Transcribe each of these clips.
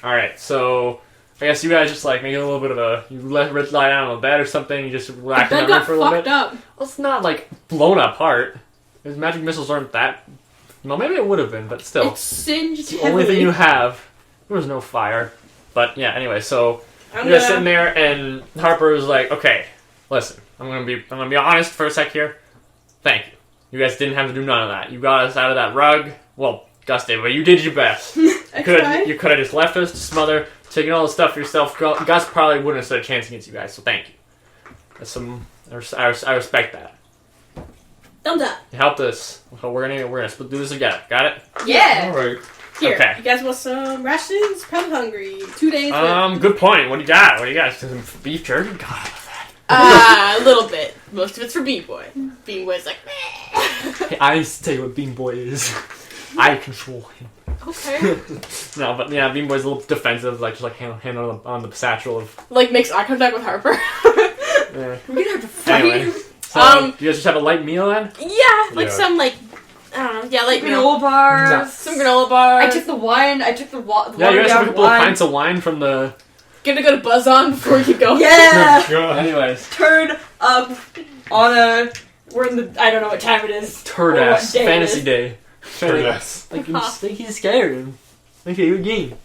Alright, so I guess you guys just like make a little bit of a... You let Rich lie down on the bed or something, you just relax in that room for a little bit. Up. Well, it's not like blown apart. His magic missiles aren't that... Well, maybe it would have been, but still. It's singed It's the only thing you have. There was no fire. But yeah, anyway, so you're just sitting there and Harper is like, okay, listen, I'm gonna be honest for a sec here. Thank you. You guys didn't have to do none of that. You got us out of that rug. Well, Gus did, but you did your best. You could have just left us to smother, taken all the stuff for yourself. Gus probably wouldn't have stood a chance against you guys, so thank you. That's I respect that. Thumbs up. You helped us. So we're gonna do this again. Got it? Yeah. All right. Here, Okay. you guys want some rations? Probably hungry. 2 days. Good point. What do you got? Some beef jerky? God. A little bit. Most of it's for B-Boy. B-Boy's like, meh. Hey, I tell you what Bean Boy is. I control him. Okay. No, but yeah, Bean Boy's a little defensive, like just like hand on the satchel of. Like makes eye contact with Harper. Yeah. We're gonna have to fight. Anyway, so do you guys just have a light meal then? Yeah, like some like I don't know. Yeah, like Granola bars. Some granola bars. I took the wine. I took the water. Yeah, you guys have a couple of wine. pints of wine from the. Gonna go to Buzz on before you go. Yeah. Anyways, Turn up on a. We're in the. I don't know what time it is. turd Or what ass day it fantasy is. day. Yes. Like he's scared. Like you game.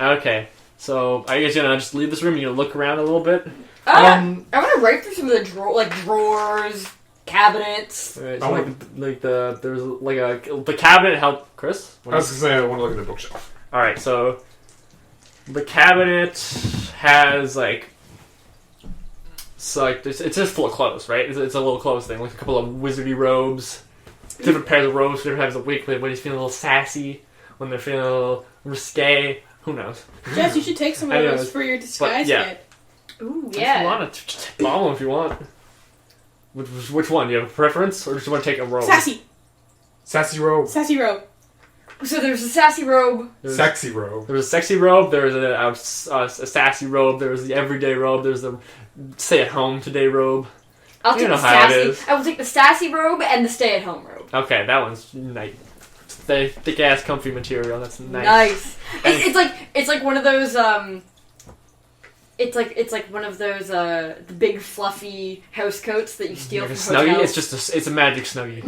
Okay, so are you guys gonna just leave this room and you look around a little bit? I'm gonna write through some of the drawers, cabinets. Alright, so there's like the cabinet help Chris? I was gonna say I want to look at the bookshelf. Alright, so the cabinet has it's just full of clothes, right? It's a little clothes thing, like a couple of wizardy robes, different pairs of robes, different types of wig, when he's feeling a little sassy, when they're feeling a little risque, who knows? Jess, you should take some of those for your disguise yeah. kit. Ooh, If you yeah. want to bomb them if you want. Which one? Do you have a preference, or just want to take a robe? Sassy robe. Sassy robe. So there's a sassy robe. Sexy robe. There's a sexy robe, there's a sassy robe, there's the everyday robe, there's the stay-at-home today robe. I'll You take know the how it sassy. is. I will take the sassy robe and the stay-at-home robe. Okay, that one's nice. Thick-ass comfy material, that's nice. Nice. And- It's like one of those It's like one of those the big fluffy house coats that you steal Like a from snuggie? hotels. It's a magic snuggie.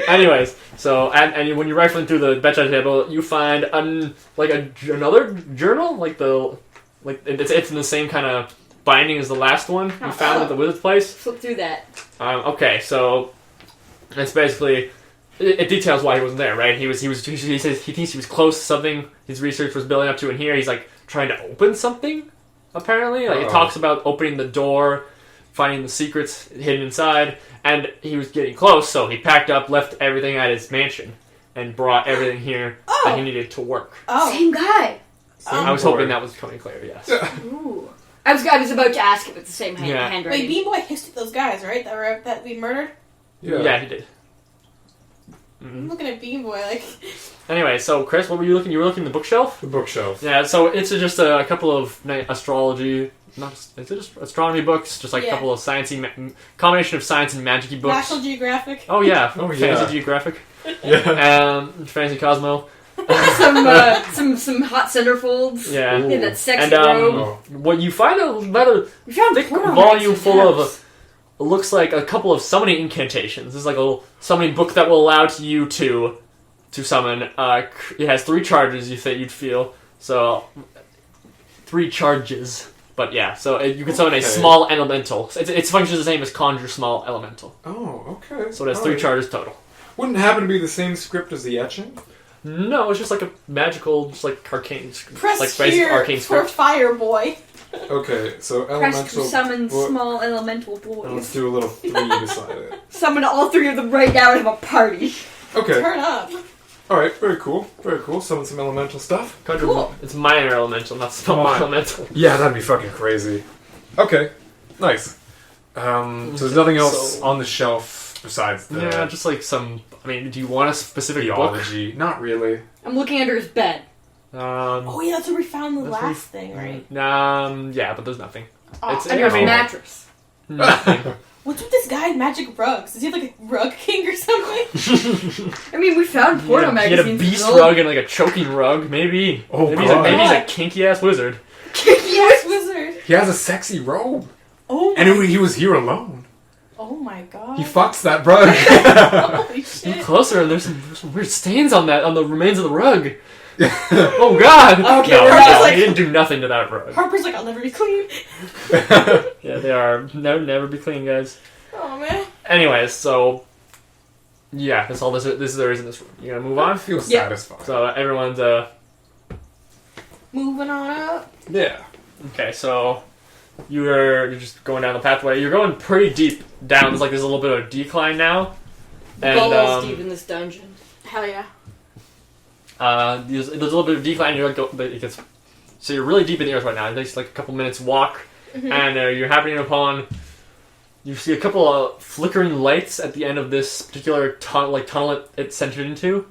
Anyways, so and when you're rifling through the bedside table, you find another journal, it's in the same kind of binding as the last one you found at the wizard's place. Flip through that. Okay, so it's basically it details why he wasn't there, right? He says he thinks he was close to something his research was building up to, and here he's like trying to open something. Apparently, it talks about opening the door, finding the secrets hidden inside, and he was getting close, so he packed up, left everything at his mansion, and brought everything here that he needed to work. Oh. Same guy. I was hoping that was coming clear. Yes. Ooh. I was about to ask if it's the same Yeah. handwriting. Wait, Bean Boy hissed at those guys, right? That we murdered? Yeah, he did. I'm looking at Bean Boy like... Anyway, so Chris, what were you looking? You were looking at the bookshelf? The bookshelf. Yeah, so it's just a couple of astronomy books, just like a couple of sciencey, combination of science and magic-y books. National Geographic. Oh yeah, Oh, yeah. Fantasy Geographic, Yeah. Fantasy Cosmo. some hot centerfolds. Yeah, Ooh. Yeah, that sexy and robe. Oh. what you find a rather We found thick porn volume rights full in of house. it looks like a couple of summoning incantations. This is like a little summoning book that will allow you to summon. It has 3 charges you'd feel. So 3 charges. But yeah, so you can summon a small elemental. Its function is the same as conjure small elemental. Oh, okay. So it has 3 charges total. Wouldn't happen to be the same script as the etching? No, it's just like a magical, just like arcane, Press like basic here arcane for script. Fire Boy. Okay, so Press elemental. to summon well, small elemental Let's boys. do a little 3 beside it. Summon all 3 of them right now and have a party. Okay. Turn up. Alright, very cool. Very cool. Summon some elemental stuff. Conjure, Cool. It's minor elemental, not small Minor. elemental. Yeah, that'd be fucking crazy. Okay, nice. So there's nothing else on the shelf besides the Yeah, just like some. I mean, do you want a specific book? theology. Not really. I'm looking under his bed. Oh yeah, that's where we found the That's last thing, right? Yeah, but there's nothing. Oh, It's Under his I mean, mattress. nothing. What's with this guy in magic rugs? Does he have like a rug king or something? I mean, we found porno He had a magazines. beast rug and like a choking rug, maybe. Oh, maybe God. he's a kinky ass wizard. Yes, wizard. He has a sexy robe. Oh my, And he was here alone. oh my god. He fucks that rug. Holy Look shit. closer, and there's some weird stains on the remains of the rug. Oh God! Okay, no, we're no, just like- he didn't do nothing to that rug. Harper's like, I'll never be clean. Yeah, they are never be clean, guys. Oh man. Anyways, so yeah, that's all there is in this room. You gonna move I on? feel Yeah. satisfied. So everyone's Moving on up. Yeah. okay. So you're just going down the pathway. You're going pretty deep down. There's a little bit of a decline now, and Balls deep in this dungeon. Hell yeah. there's a little bit of decline. But it gets so you're really deep in the earth right now. It takes like a couple minutes walk, and you're happening upon. You see a couple of flickering lights at the end of this particular tunnel it's centered into,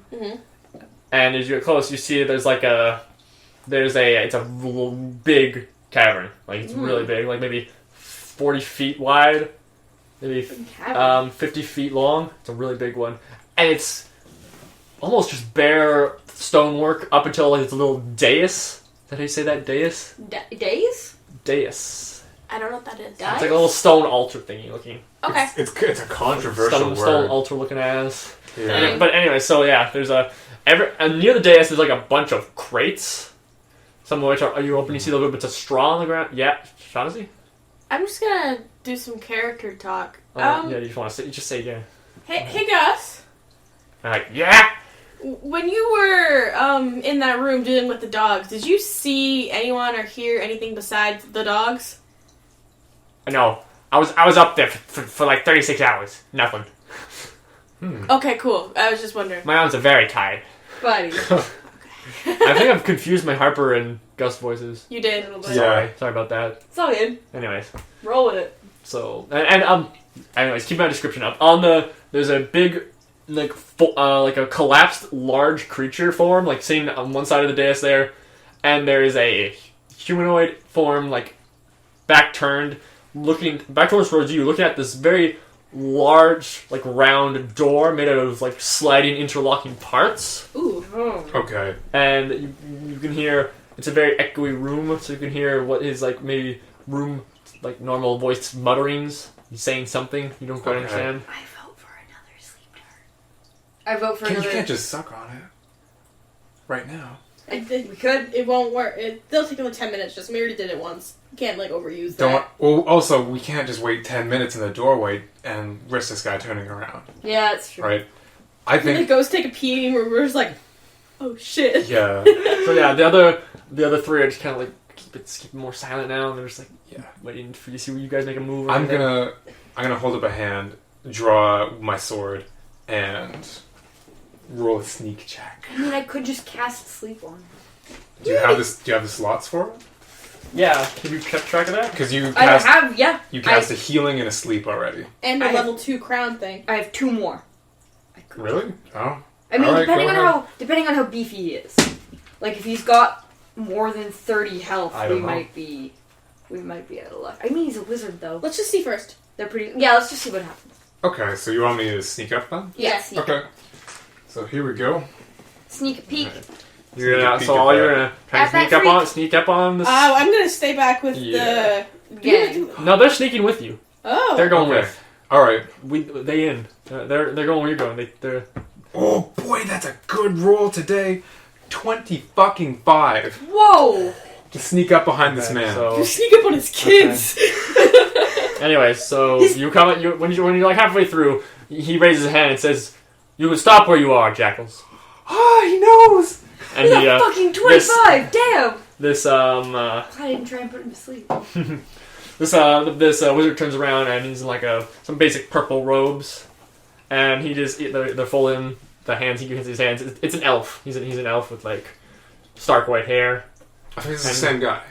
and as you get close, you see it's a big cavern. Like it's really big, like maybe 40 feet wide, maybe 50 feet long. It's a really big one, and it's almost just bare stonework up until like this little dais. Is that how you say that? Dais? Days? Dais. I don't know what that is. It's like a little stone altar thingy looking. Okay. It's a controversial Stone word. altar looking ass. Yeah. But anyway, so yeah, there's near the dais there's like a bunch of crates. Some of which are you open, you see the little bits of straw on the ground. Yeah, Shaughnessy? I'm just gonna do some character talk. Yeah, you just want to say, say yeah. Hey Gus. I'm like, yeah! When you were in that room dealing with the dogs, did you see anyone or hear anything besides the dogs? No, I was up there for like 36 hours. Nothing. Okay, cool. I was just wondering. My arms are very tired. Buddy. I think I've confused my Harper and Gus voices. You did. Yeah. Sorry about that. It's all good. Anyways. Roll with it. So anyways, keep my description up. There's a big like a collapsed large creature form like sitting on one side of the dais there, and there is a humanoid form like back turned, looking back towards you, looking at this very large like round door made out of like sliding interlocking parts. Ooh. Okay. And you can hear it's a very echoey room, so you can hear what is like maybe room like normal voiced mutterings. He's saying something you don't quite understand. I vote for another sleep dart. I vote for You another. can't just suck on it. Right now. We could. It won't work. They'll take like 10 minutes. Just we already did it once. You can't like overuse that. Well, also, we can't just wait 10 minutes in the doorway and risk this guy turning around. Yeah, that's true. Right? I And think... it goes take a pee, and we're just like, oh shit. Yeah. So yeah, the other three are just kind of like keep it more silent now, and they're just like waiting for you to see you guys make a move. Or I'm anything. gonna hold up a hand, draw my sword, and roll a sneak check. I mean, I could just cast sleep on. Do you have the slots for it? Yeah, have you kept track of that? Because you I cast have, yeah. a healing and a sleep already. And a I- level 2 crown thing. I have 2 more. I could. Really? Oh. I mean, All right, depending go on how beefy he is. Like if he's got more than 30 health, I we don't know. might be out of luck. I mean, he's a wizard though. Let's just see first. They're pretty. Yeah, let's just see what happens. Okay, so you want me to sneak up then? Yeah, sneak. Okay. So here we go. Sneak a peek. You're Sneak a gonna, peek so at all you're that. gonna try At to sneak that up on this. I'm gonna stay back with Yeah. the Gang. No, they're sneaking with you. Oh. They're going Okay. with. All right. They in. They're going where you're going. They're. Oh boy, that's a good roll today. 20-5 Whoa! to sneak up behind this Okay, man. so- You sneak up on his kids. Anyway, so you come when you're like halfway through, he raises his hand and says, "You can stop where you are, jackals." Ah, he knows. And He's he a fucking 25! Damn! this I didn't try and put him to sleep. this wizard turns around and he's in like some basic purple robes, and they're full in the hands he gives his hands. It's an elf. He's an elf with like stark white hair. I think it's the same guy.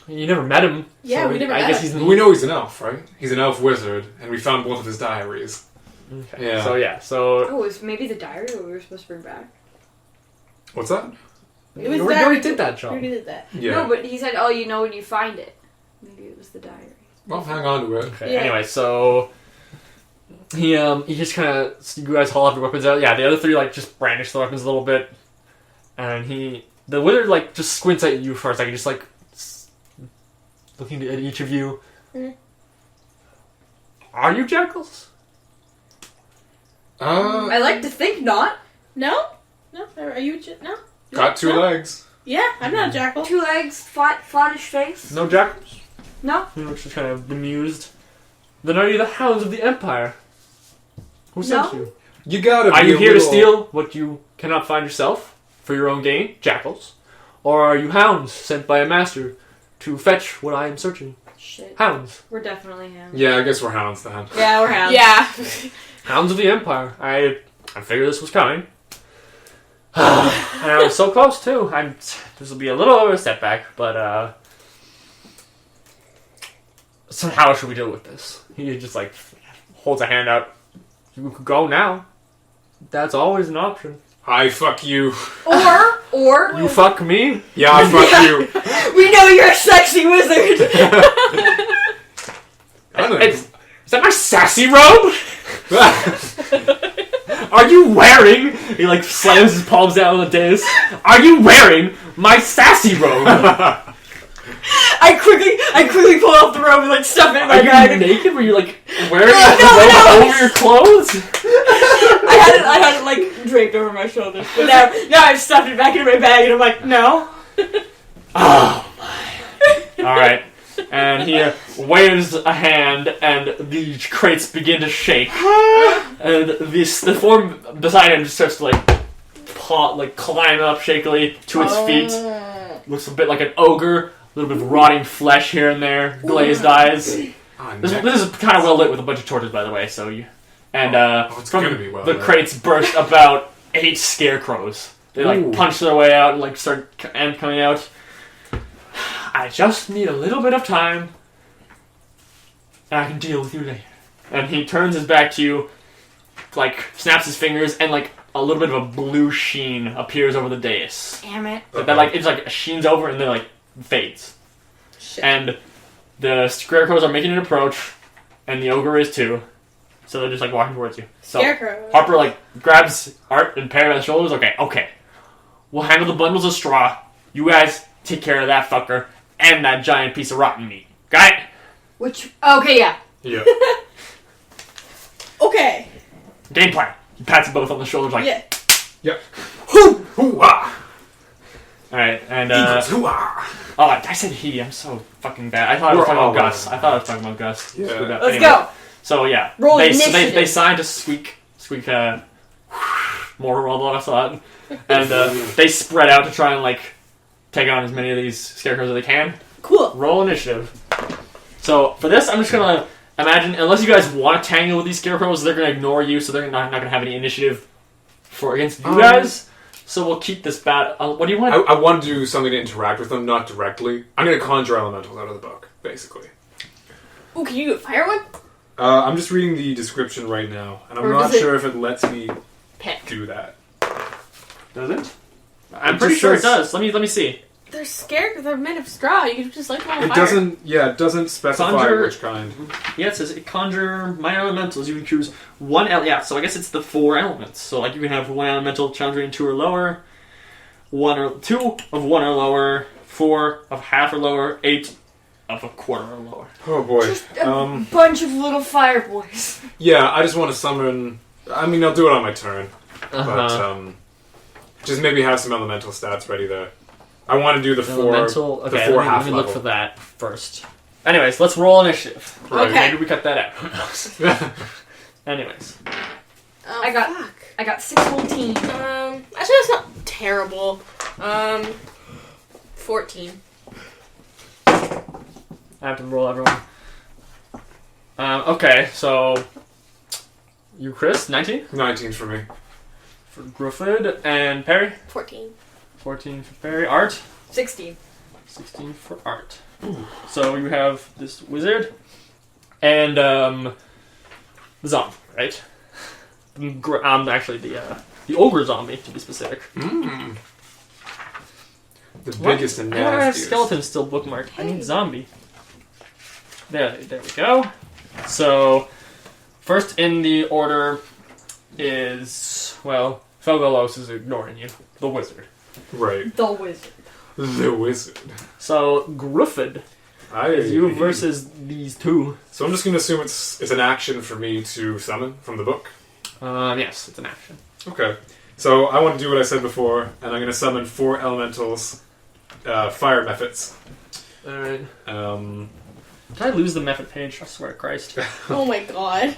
You never met him. Yeah, so we never I met guess him. he's We know he's an elf, right? He's an elf wizard, and we found both of his diaries. Okay. Yeah. So Oh, is maybe the diary that we were supposed to bring back? What's that? It was you already did that, We John. already did that. Yeah. No, but he said, "Oh, you know when you find it." Maybe it was the diary. Well, hang on to it. Okay. Yeah. Anyway, so he just kind of, you guys haul off your weapons out. Yeah, the other three like just brandish the weapons a little bit, and the wizard like just squints at you for a second, just like looking at each of you. Mm. Are you jackals? I like to think not. No. Are you? No. Got two legs. Yeah, I'm not a jackal. 2 legs, flattish face. No jackals? No. He looks just kind of bemused. Then are you the hounds of the Empire? Who sent you? You gotta be Are you here to steal what you cannot find yourself for your own gain, jackals? Or are you hounds sent by a master to fetch what I am searching? Shit. Hounds. We're definitely hounds. Yeah, I guess we're hounds then. Yeah, we're hounds. Yeah. Hounds of the Empire. I figured this was coming. And I was so close too. This will be a little of a setback, but so how should we deal with this? He just like holds a hand out. You could go now. That's always an option. I fuck you. Or you fuck me? Yeah, I fuck you. We know you're a sexy wizard. Is that my sassy robe? Are you wearing? He like slams his palms down on the dais. Are you wearing my sassy robe? I quickly pull off the robe and like stuff it in my bag. Are you naked? Were you like wearing the robe over your clothes? I had it like draped over my shoulders, but now I've stuffed it back in my bag and I'm like, no. Oh my! All right. And he waves a hand, and the crates begin to shake. And the form beside him just starts to climb up shakily to its feet. Looks a bit like an ogre, a little bit of rotting flesh here and there, glazed eyes. This is kind of well lit with a bunch of torches, by the way. So from the crates burst about 8 scarecrows. They punch their way out and start coming out. I just need a little bit of time, and I can deal with you later. And he turns his back to you, snaps his fingers, and a little bit of a blue sheen appears over the dais. Damn it! It sheens over and then fades. Shit. And the scarecrows are making an approach, and the ogre is too. So they're just walking towards you. So Scarecrow. Harper grabs Art and Perry by the shoulders. Okay, we'll handle the bundles of straw. You guys take care of that fucker. And that giant piece of rotten meat. Got it? Okay, yeah. Yeah. Okay. Game plan. He pats them both on the shoulders yeah. Yep. Hoo! Hoo-ah! Alright, and hoo-ah! Oh, I said he. I'm so fucking bad. I thought I was talking about Gus. Yeah. Let's go. So, yeah. Roll they signed a squeak, more roll than I thought. And they spread out to try and, take on as many of these scarecrows as they can. Cool. Roll initiative. So, for this, I'm just going to imagine, unless you guys want to tangle with these scarecrows, they're going to ignore you, so they're not going to have any initiative against you guys. So we'll keep this battle. What do you want? I want to do something to interact with them, not directly. I'm going to conjure elementals out of the book, basically. Ooh, can you do a fire one? I'm just reading the description right now, and I'm not sure if it lets me do that. Does it? I'm pretty sure it does. Let me see. They're scared because they're made of straw. You can just light them on fire. It doesn't specify which kind. Yeah, it says conjure minor elementals. You can choose one so I guess it's the 4 elements. So you can have 1 elemental challenging 2 or lower, 1 or 2 of 1 or lower, 4 of half or lower, 8 of a quarter or lower. Oh boy. Just a bunch of little fire boys. Yeah, I just want to summon. I mean, I'll do it on my turn, but just maybe have some elemental stats ready there. I want to do the 4 elemental. Okay, the 4 let half me level. look for that first. Anyways, let's roll initiative. Right. Okay. Maybe we cut that out. Anyways, oh, I got 16. Actually, that's not terrible. 14. I have to roll everyone. Okay, so you, Chris, 19. 19 for me. For Gruffud and Perry? 14. 14 for Perry. Art? 16. 16 for Art. Ooh. So you have this wizard and the zombie, right? Actually, the ogre zombie, to be specific. The biggest and I have nastiest. skeleton still bookmarked. I need zombie. There we go. So, first in the order is, well, Felgolos is ignoring you. The wizard. Right. The wizard. The wizard. So, Gruffud is you versus these two. So I'm just going to assume it's an action for me to summon from the book? Yes, it's an action. Okay. So I want to do what I said before, and I'm going to summon 4 elementals, fire methods. Alright. Um... Did I lose the method page? I swear to Christ. Oh my god.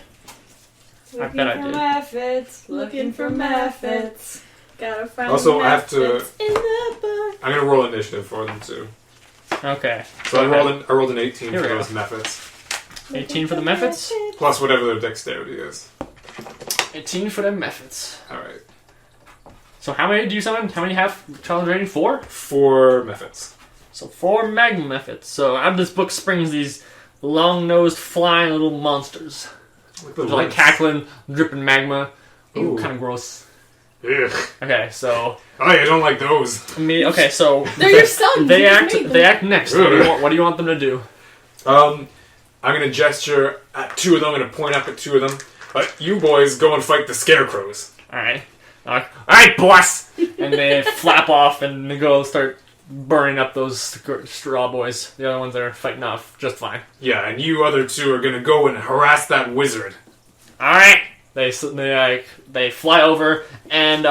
I bet I did. Methods, Looking for methods. Gotta find Also, I have to... methods in the book. I'm going to roll initiative for them, too. Okay. So I rolled an 18 Here for we go. those methods. 18 for the methods? Plus whatever their dexterity is. 18 for the methods. Alright. So how many do you summon? How many have challenge rating? 4? 4 methods. So 4 magma methods. So out of this book springs these long-nosed, flying little monsters. They're like cackling, dripping magma. Ooh, kind of gross. Ugh. Okay, so... Oh, I don't like those. Okay, so... They're your sons. They You just act made them. They act next. What do you want them to do? I'm going to gesture at 2 of them. I'm going to point up at 2 of them. You boys go and fight the scarecrows. Alright. Alright, boss! And they flap off and they go start burning up those straw boys. The other ones are fighting off just fine. Yeah, and you other 2 are going to go and harass that wizard. Alright! They fly over and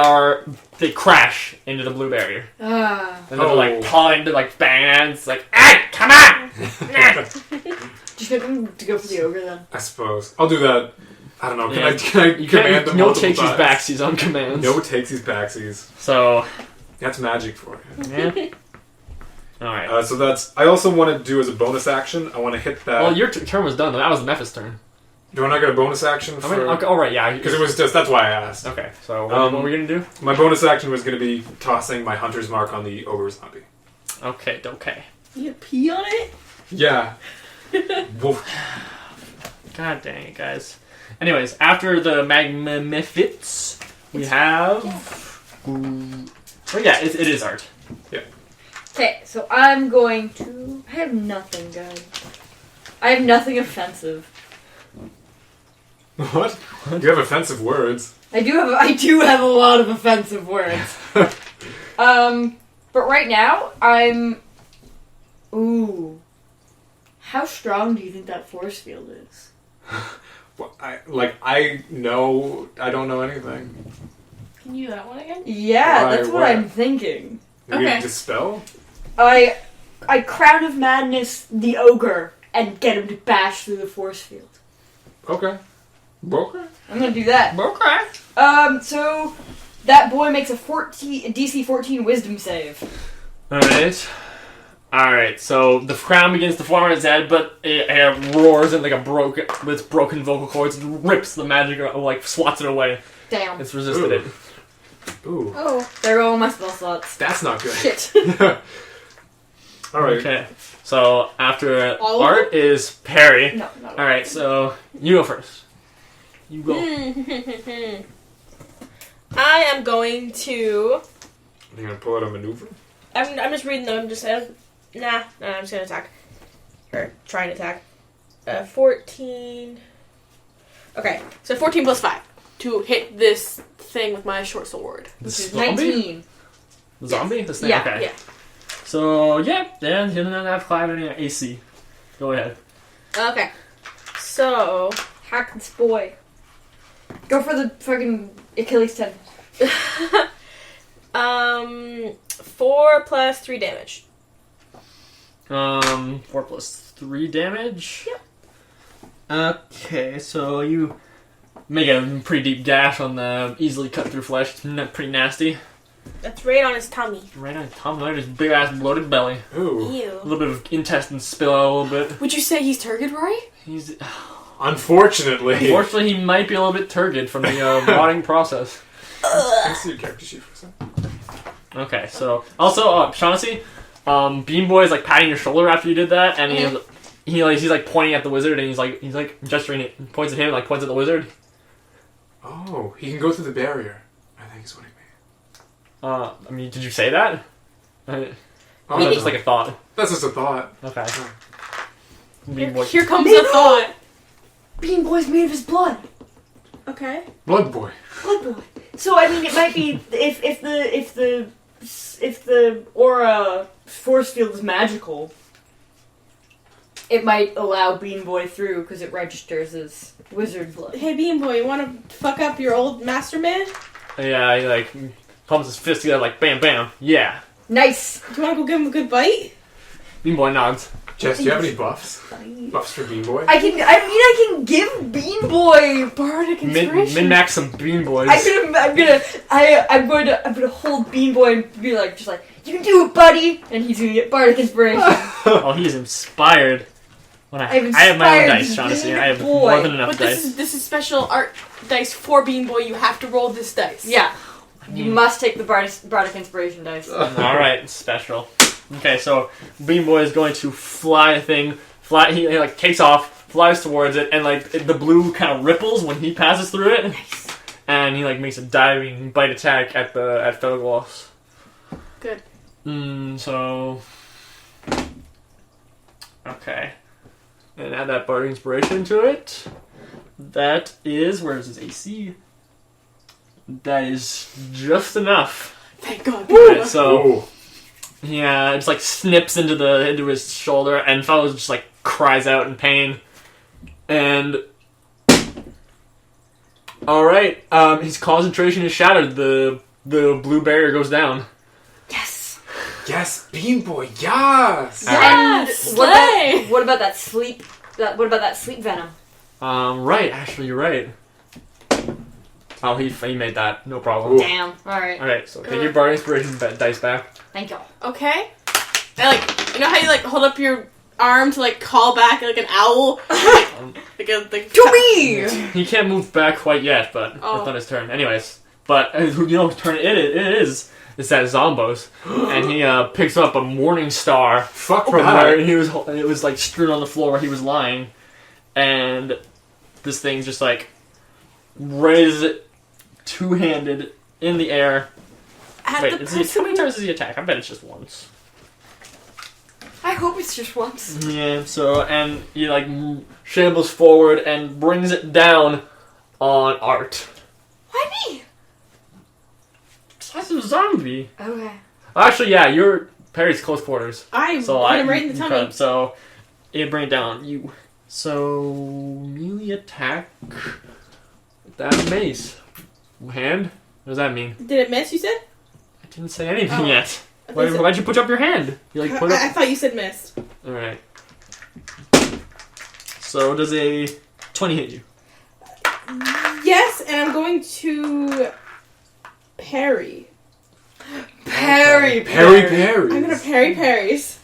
they crash into the blue barrier. And they're like pawing to like bang it's like, hey, come on! Just get them to go for the ogre then. I suppose. I'll do that. I don't know. Can I You command them no multiple takes his times? backsies on commands. No takes his backsies. So, That's magic for you. yeah. Alright. So that's... I also want to do as a bonus action, I want to hit that... Well, your turn was done. That was Mephis' turn. Do I not get a bonus action for... I mean, okay, alright, yeah. Because it was just... That's why I asked. Okay, so what were we going to do? My bonus action was going to be tossing my hunter's mark on the ogre zombie. Okay. You pee on it? Yeah. Woof. God dang it, guys. Anyways, after the magma mephits, we have... Oh yeah, it is art. Yeah. Okay, so I'm going to... I have nothing, guys. I have nothing offensive. What? You have offensive words. I do have a lot of offensive words. But right now, I'm... Ooh. How strong do you think that force field is? Well, I don't know anything. Can you do that one again? Yeah, Why, that's what what? I'm thinking. Maybe Okay. dispel? I Crown of Madness the ogre and get him to bash through the force field. Okay. Okay. I'm gonna do that. Okay. So that boy makes a DC 14 Wisdom save. Alright, so the crown begins to form on its head, but it roars in like with its broken vocal cords and rips the magic, swats it away. Damn. It's resisted it. Ooh. Oh. There go all my spell slots. That's not good. Shit. Alright. Okay, so after All of art is Perry. No, not Alright, so you go first. You go. I am going to... You're going to pull out a maneuver? I'm just reading them. I'm just I'm just going to attack. Or try and attack. 14... Okay, so 14 plus 5 to hit this thing with my short sword. This Which is zombie? 19. Zombie? This thing? Yeah, Okay. yeah. So, yeah, he doesn't have 5 any AC. Go ahead. Okay, so... Hack this boy. Go for the fucking Achilles tendon. 4 plus 3 damage. 4 plus 3 damage? Yep. Okay, so you make a pretty deep gash on the easily cut through flesh. It's pretty nasty. That's right on his tummy. Right on Tom Leonard's big ass bloated belly. Ooh. A Ew. little bit of intestine spill out a little bit. Would you say he's turgid, Rory? He's Unfortunately. unfortunately he might be a little bit turgid from the rotting process. Can I see your character sheet for a second? Okay, so also Shaughnessy, Bean Boy is like patting your shoulder after you did that, and he's like pointing at the wizard, and he's like gesturing it, and points at him, like points at the wizard. Oh, he can go through the barrier, I think is what he means. I mean, did you say that? Oh, That's just like a thought. That's just a thought. Okay. Bean Boy. Here comes a thought. Bean Boy's made of his blood. Okay. Blood boy. Blood boy. So I mean, it might be if the aura force field is magical, it might allow Bean Boy through because it registers as wizard blood. Hey, Bean Boy, you want to fuck up your old master man? Yeah, he like pumps his fist together like bam, bam. Yeah. Nice. Do you want to go give him a good bite? Bean Boy nods. Jess, do you have any buffs? Buffs for Bean Boy? I can give Bean Boy bardic inspiration. Min-max some Bean Boys. I'm gonna hold Bean Boy and be like, just like, you can do it, buddy, and he's gonna get bardic inspiration. Oh, he's inspired. When I have my own dice, Shaughnessy. I have more than enough but dice. This is special art dice for Bean Boy. You have to roll this dice. Yeah, you must take the bardic inspiration dice. Alright, special. Okay, so Bean Boy is going to fly. He like takes off, flies towards it, and like the blue kind of ripples when he passes through it. Nice. And he like makes a diving bite attack at Felgloss. Good. So okay, and add that bardic inspiration to it. That is, where is his AC? That is just enough. Thank God. Right, so. Ooh. Yeah, it just like snips into his shoulder, and Fellows just like cries out in pain. And all right, his concentration is shattered. The blue barrier goes down. Yes. Yes, Bean Boy. Yes. And slay! what about that sleep? What about that sleep venom? Right. Actually, you're right. Oh, he made that. No problem. Ooh. Damn. All right. All right, so take your bardic inspiration dice back. Thank y'all. Okay. And like, you know how you like hold up your arm to like call back like an owl? To me. He can't move back quite yet, but it's not his turn. Anyways, but you know whose turn it is. It's that Zombos, and he picks up a morning star Fuck from that. where he was. It was like strewn on the floor where he was lying, and this thing just like raises it two-handed in the air. Wait, how many times does he attack? I bet it's just once. I hope it's just once. Yeah. So and he like shambles forward and brings it down on Art. Why me? That's a zombie. Okay. Actually, yeah, you're Perry's close quarters. I hit him right in the tummy. So it bring it down. You melee attack with that mace hand. What does that mean? Did it miss? You said? I didn't say anything yet. Okay, Why'd you put up your hand? You like put up. I thought you said missed. All right. So does a 20 hit you? Yes, and I'm going to parry. Parry. I'm gonna parry parries.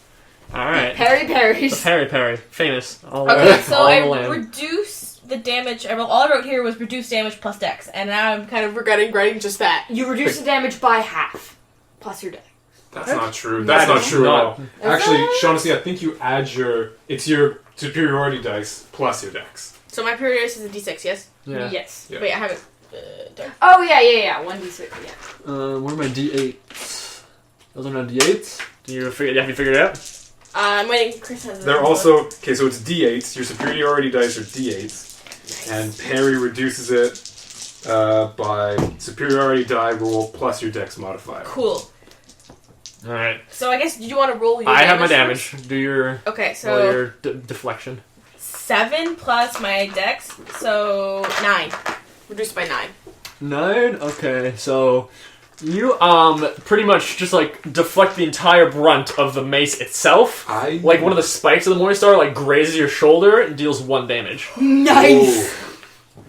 All right. Parry parries. Parry. Famous. Okay, so all I the land. reduce the damage. All I wrote here was reduce damage plus dex, and now I'm kind of regretting writing just that. You reduce the damage by half, plus your dex. That's not true. That's not true at all. Is Actually, that? Shaughnessy, I think you add your superiority dice plus your dex. So my parry dice is a d6, yes? Yeah. Yes. Yeah. Wait, I haven't. Done. Oh yeah. 1d6. Yeah. What are my d8s? Those are not d8s. Have you figured it out? I'm waiting. Chris has. They're also okay. So it's d8s. Your superiority dice are d8s, and parry reduces it by superiority die roll plus your dex modifier. Cool. All right. So I guess did you want to roll your I have my damage damage. Do your Okay, so roll your deflection. 7 plus my dex, so 9. Reduced by 9. 9. Okay, so you pretty much just like deflect the entire brunt of the mace itself. Like one of the spikes of the Morningstar like grazes your shoulder and deals 1 damage. Nice.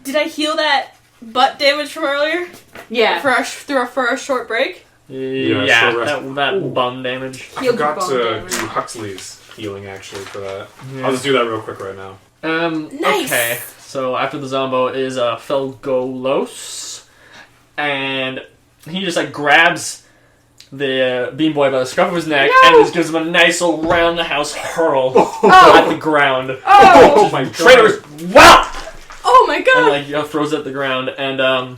Did I heal that butt damage from earlier? Yeah. For a short break? Yeah, short that bum damage. I Healed forgot your to bone do damage. Huxley's healing actually for that. Yeah. I'll just do that real quick right now. Nice. Okay, so after the Zombo is Felgolos, and he just like grabs the Bean Boy by the scruff of his neck and just gives him a nice little round the house hurl at the ground. Oh my god! Traitor's wow! Oh my god! And like throws it at the ground, and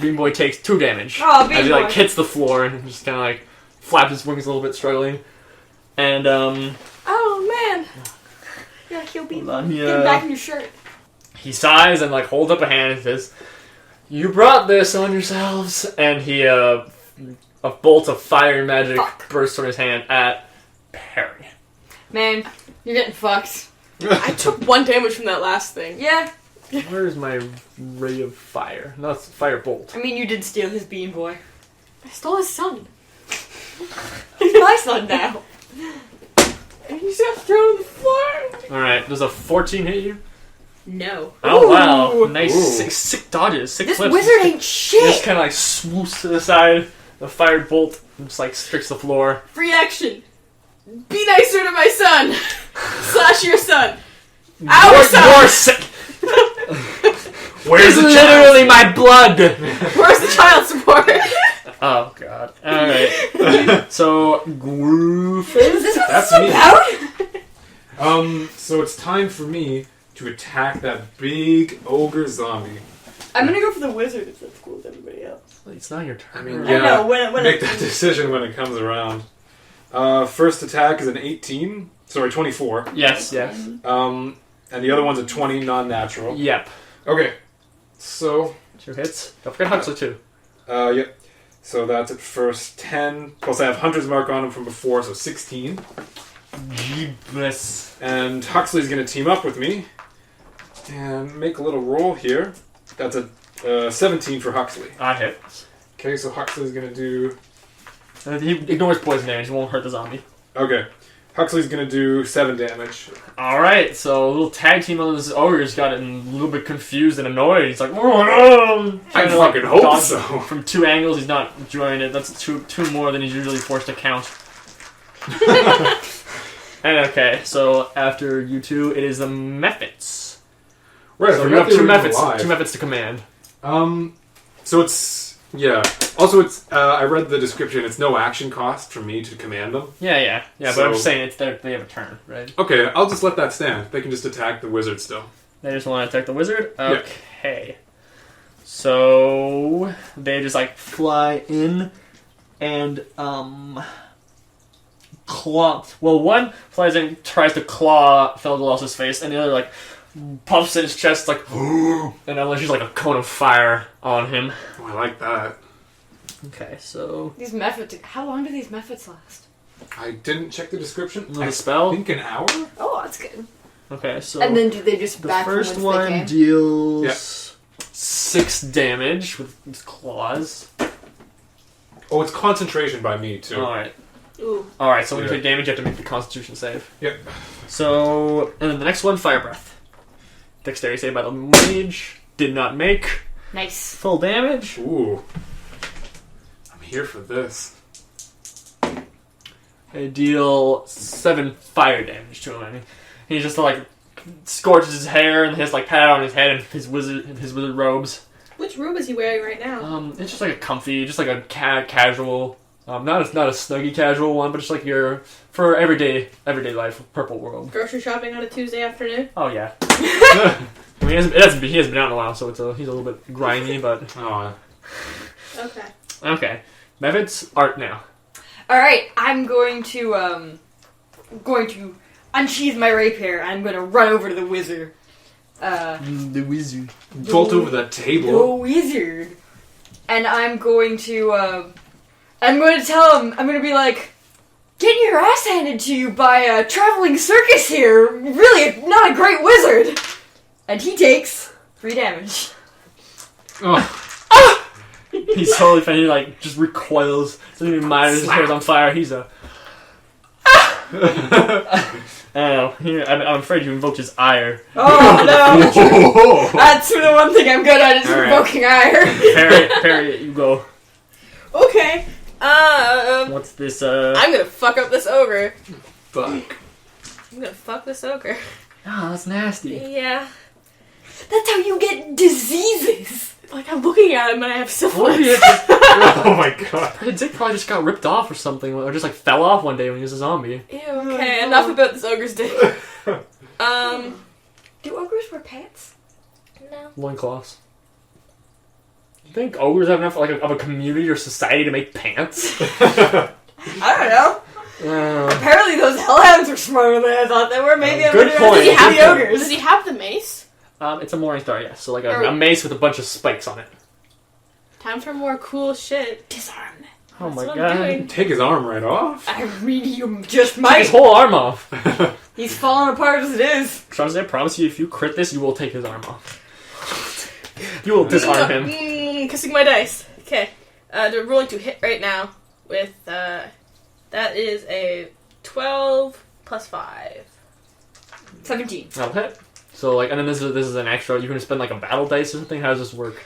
Bean Boy takes 2 damage Oh, Bean as he like Boy. hits the floor and just kind of like flaps his wings a little bit, struggling. And Oh man! Yeah, he'll be. Hold on, Get him back in your shirt. He sighs and like holds up a hand and says, "You brought this on yourselves." And he a bolt of fire and magic bursts from his hand at Perry. Man, you're getting fucked. I took 1 damage from that last thing. Yeah. Where's my ray of fire? No, it's fire bolt. I mean, you did steal his bean boy. I stole his son. He's my son now. And he's got thrown on the floor. Alright, does a 14 hit you? No. Oh wow, Ooh. nice Ooh. sick dodges, sick This flips. wizard ain't Just shit. kind of like swoops to the side. The fire bolt just like strikes the floor. Free action. Be nicer to my son. / your son. Our son. More sick. Where's It's the literally my blood. Where's the child support? Oh god. Alright. So Gruffud. Is this what That's this is me. about? So it's time for me to attack that big ogre zombie. I'm gonna go for the wizard if that's cool with everybody else. It's not your turn. I mean, I yeah, know, when make that decision when it comes around. First attack is an 18. Sorry, 24. Yes. And the other one's a 20, non-natural. Yep. Okay. So, 2 hits. Don't forget Huxley too. yep. So that's at first 10. Plus I have Hunter's Mark on him from before, so 16. Jeebus. And Huxley's going to team up with me. And make a little roll here. That's a 17 for Huxley. I hit. Okay, so Huxley's going to do... He ignores poison damage. He won't hurt the zombie. Okay. Huxley's going to do 7 damage. Alright, so a little tag team on this ogre's got a little bit confused and annoyed. He's like, oh, I fucking hope dodge so. From 2 angles, he's not enjoying it. That's two more than he's usually forced to count. And okay, so after you two, it is the Mephits. Right, So I you forgot have they two were even Mephits. alive. 2 Mephits to command. So it's... Yeah. Also, it's... I read the description. It's no action cost for me to command them. Yeah, but So- I'm just saying they have a turn, right? Okay, I'll just let that stand. They can just attack the wizard still. They just want to attack the wizard? Okay. So they just like fly in and claw. Well, one flies in, tries to claw Felgaloss's face, and the other like puffs in his chest like and unleashes like a cone of fire on him. Oh, I like that. Okay, so These methods. How long do these methods last? I didn't check the description. the I spell. think an hour? Oh, that's good. Okay, so And then do they just the back first from whence they one came? deals 6 damage with his claws. Oh, it's concentration by me, too. Alright. Ooh. Alright, so when you Yeah. take damage, you have to make the Constitution save. Yep. So, and then the next one, Fire Breath. Dexterity save by the mage. Did not make. Nice. Full damage. Ooh. I'm here for this. I deal 7 fire damage to him. And he just like scorches his hair and his like pad on his head and his wizard robes. Which robe is he wearing right now? It's just like a comfy, just like a casual, not a snuggy casual one, but just like your for everyday life, purple robe. Grocery shopping on a Tuesday afternoon? Oh yeah. I mean, he hasn't been out in a while, so he's a little bit grimy, but Oh, Okay. okay. Mevit's art now. All right, I'm going to unsheath my rapier. I'm going to run over to the wizard. The wizard. bolt over the table. The wizard. And I'm going to tell him, I'm going to be like, getting your ass handed to you by a traveling circus here. Really not a great wizard. And he takes 3 damage. Oh, He's totally funny. He like just recoils. Doesn't even mind. His hair's on fire. He's a. I don't know. I'm afraid you invoked his ire. Oh no! That's the one thing I'm good at is All right. invoking ire. Parry, you go. Okay. What's this? I'm gonna fuck up this ogre. fuck. I'm gonna fuck this ogre. Oh, that's nasty. Yeah. That's how you get diseases. Like, I'm looking at him and I have syphilis. Oh my god. His dick probably just got ripped off or something, or just like fell off one day when he was a zombie. Ew, okay, enough about this ogre's dick. Do ogres wear pants? No. Loincloths. You think ogres have enough of a community or society to make pants? I don't know. Apparently those hellhounds were smarter than I thought they were. Maybe I'm good gonna point. the ogres. Does he have the mace? It's a morning star, yes. So like a mace with a bunch of spikes on it. Time for more cool shit. Disarm them. Oh That's my what god. I'm doing. Take his arm right off. I really you just Take might. his whole arm off. He's falling apart as it is. Chauncey, I promise you, if you crit this, you will take his arm off. You will disarm him. Kissing my dice. Okay. They're rolling to hit right now with, that is a 12 plus 5. 17. That'll hit. So like, and then this is an extra. You can spend like a battle dice or something. How does this work?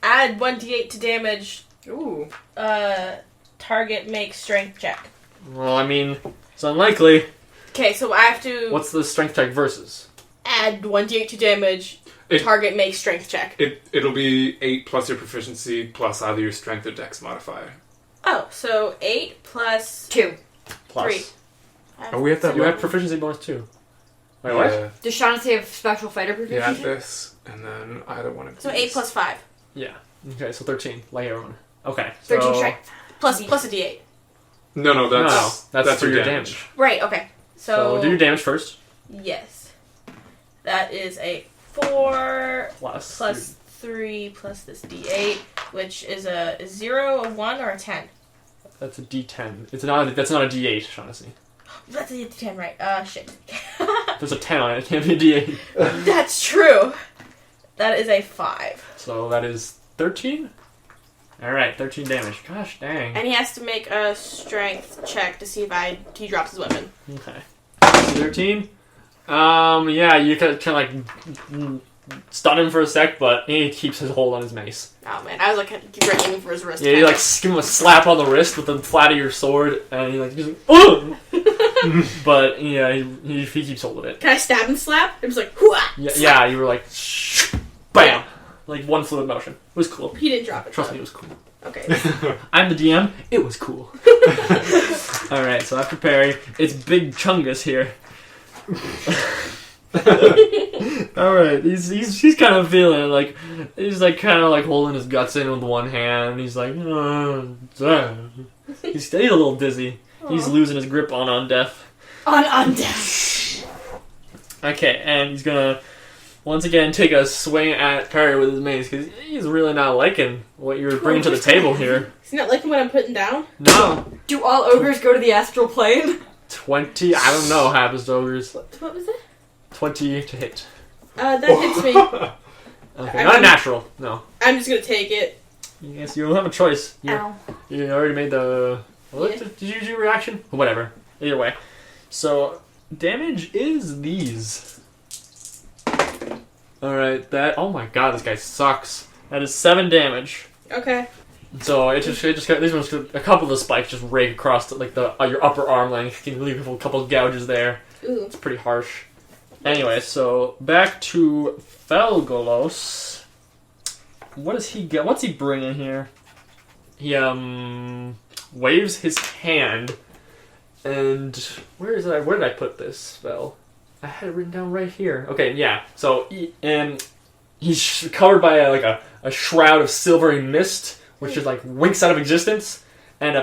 Add 1d8 to damage. Ooh. Target makes strength check. Well, I mean, it's unlikely. Okay, so I have to What's the strength check versus? add 1d8 to damage. Target makes strength check. It'll be 8 plus your proficiency plus either your strength or dex modifier. Oh, so 8 plus 2. Plus. 3. Oh, we have that. You have proficiency bonus too. Wait, what? Yeah, Does Shaughnessy have special fighter you add proficiency? this, and then either one of these. So 8 plus 5. Yeah. Okay, so 13, like everyone. Okay. So 13 strength. Plus a d8. No, that's for your damage. damage. Right, okay. So do your damage first. Yes. That is a 4 Plus 3 plus this d8, which is a 0, a 1, or a 10. That's a D10. That's not a D8, Shaughnessy. That's a d10, right. Shit. If there's a 10 on it, it can't be a D8. That's true. That is a 5. So that is 13? Alright, 13 damage. Gosh dang. And he has to make a strength check to see if he drops his weapon. Okay. 13? Yeah, you kind of like stun him for a sec, but he keeps his hold on his mace. Oh man, I was like aiming for his wrist. Yeah, you like give him a slap on the wrist with the flat of your sword, and he like just Ugh! But yeah, he keeps hold of it. Can I stab and slap? It was like, hooah! Yeah, you were like, bam, like one fluid motion. It was cool. He didn't drop it. Trust though. me, it was cool. Okay. I'm the DM. It was cool. All right, so after Perry, it's Big Chungus here. All right, he's kind of feeling it, like he's like kind of like holding his guts in with one hand. And he's like, he's a little dizzy. He's losing his grip on Undeath. On Undeath. Okay, and he's gonna once again take a swing at Perry with his mace because he's really not liking what you're bringing to the table here. He's not liking what I'm putting down? No. Do all ogres go to the astral plane? 20, I don't know, happens to ogres. What was it? 20 to hit. That hits me. Okay, not a natural, no. I'm just gonna take it. Yes, you don't have a choice. Ow. You already made the... What? Yeah. Did you do a reaction? Whatever. Either way. So, damage is these. Alright, that... Oh my god, this guy sucks. That is 7 damage. Okay. So, it just got... These ones, a couple of the spikes just rake across, your upper arm length. You can leave a couple of gouges there. Ooh. It's pretty harsh. Anyway, so back to Felgolos. What does he get? What's he bringing here? He waves his hand, and where did I put this spell? I had it written down right here. Okay, yeah. So he's covered by a shroud of silvery mist, which just like winks out of existence and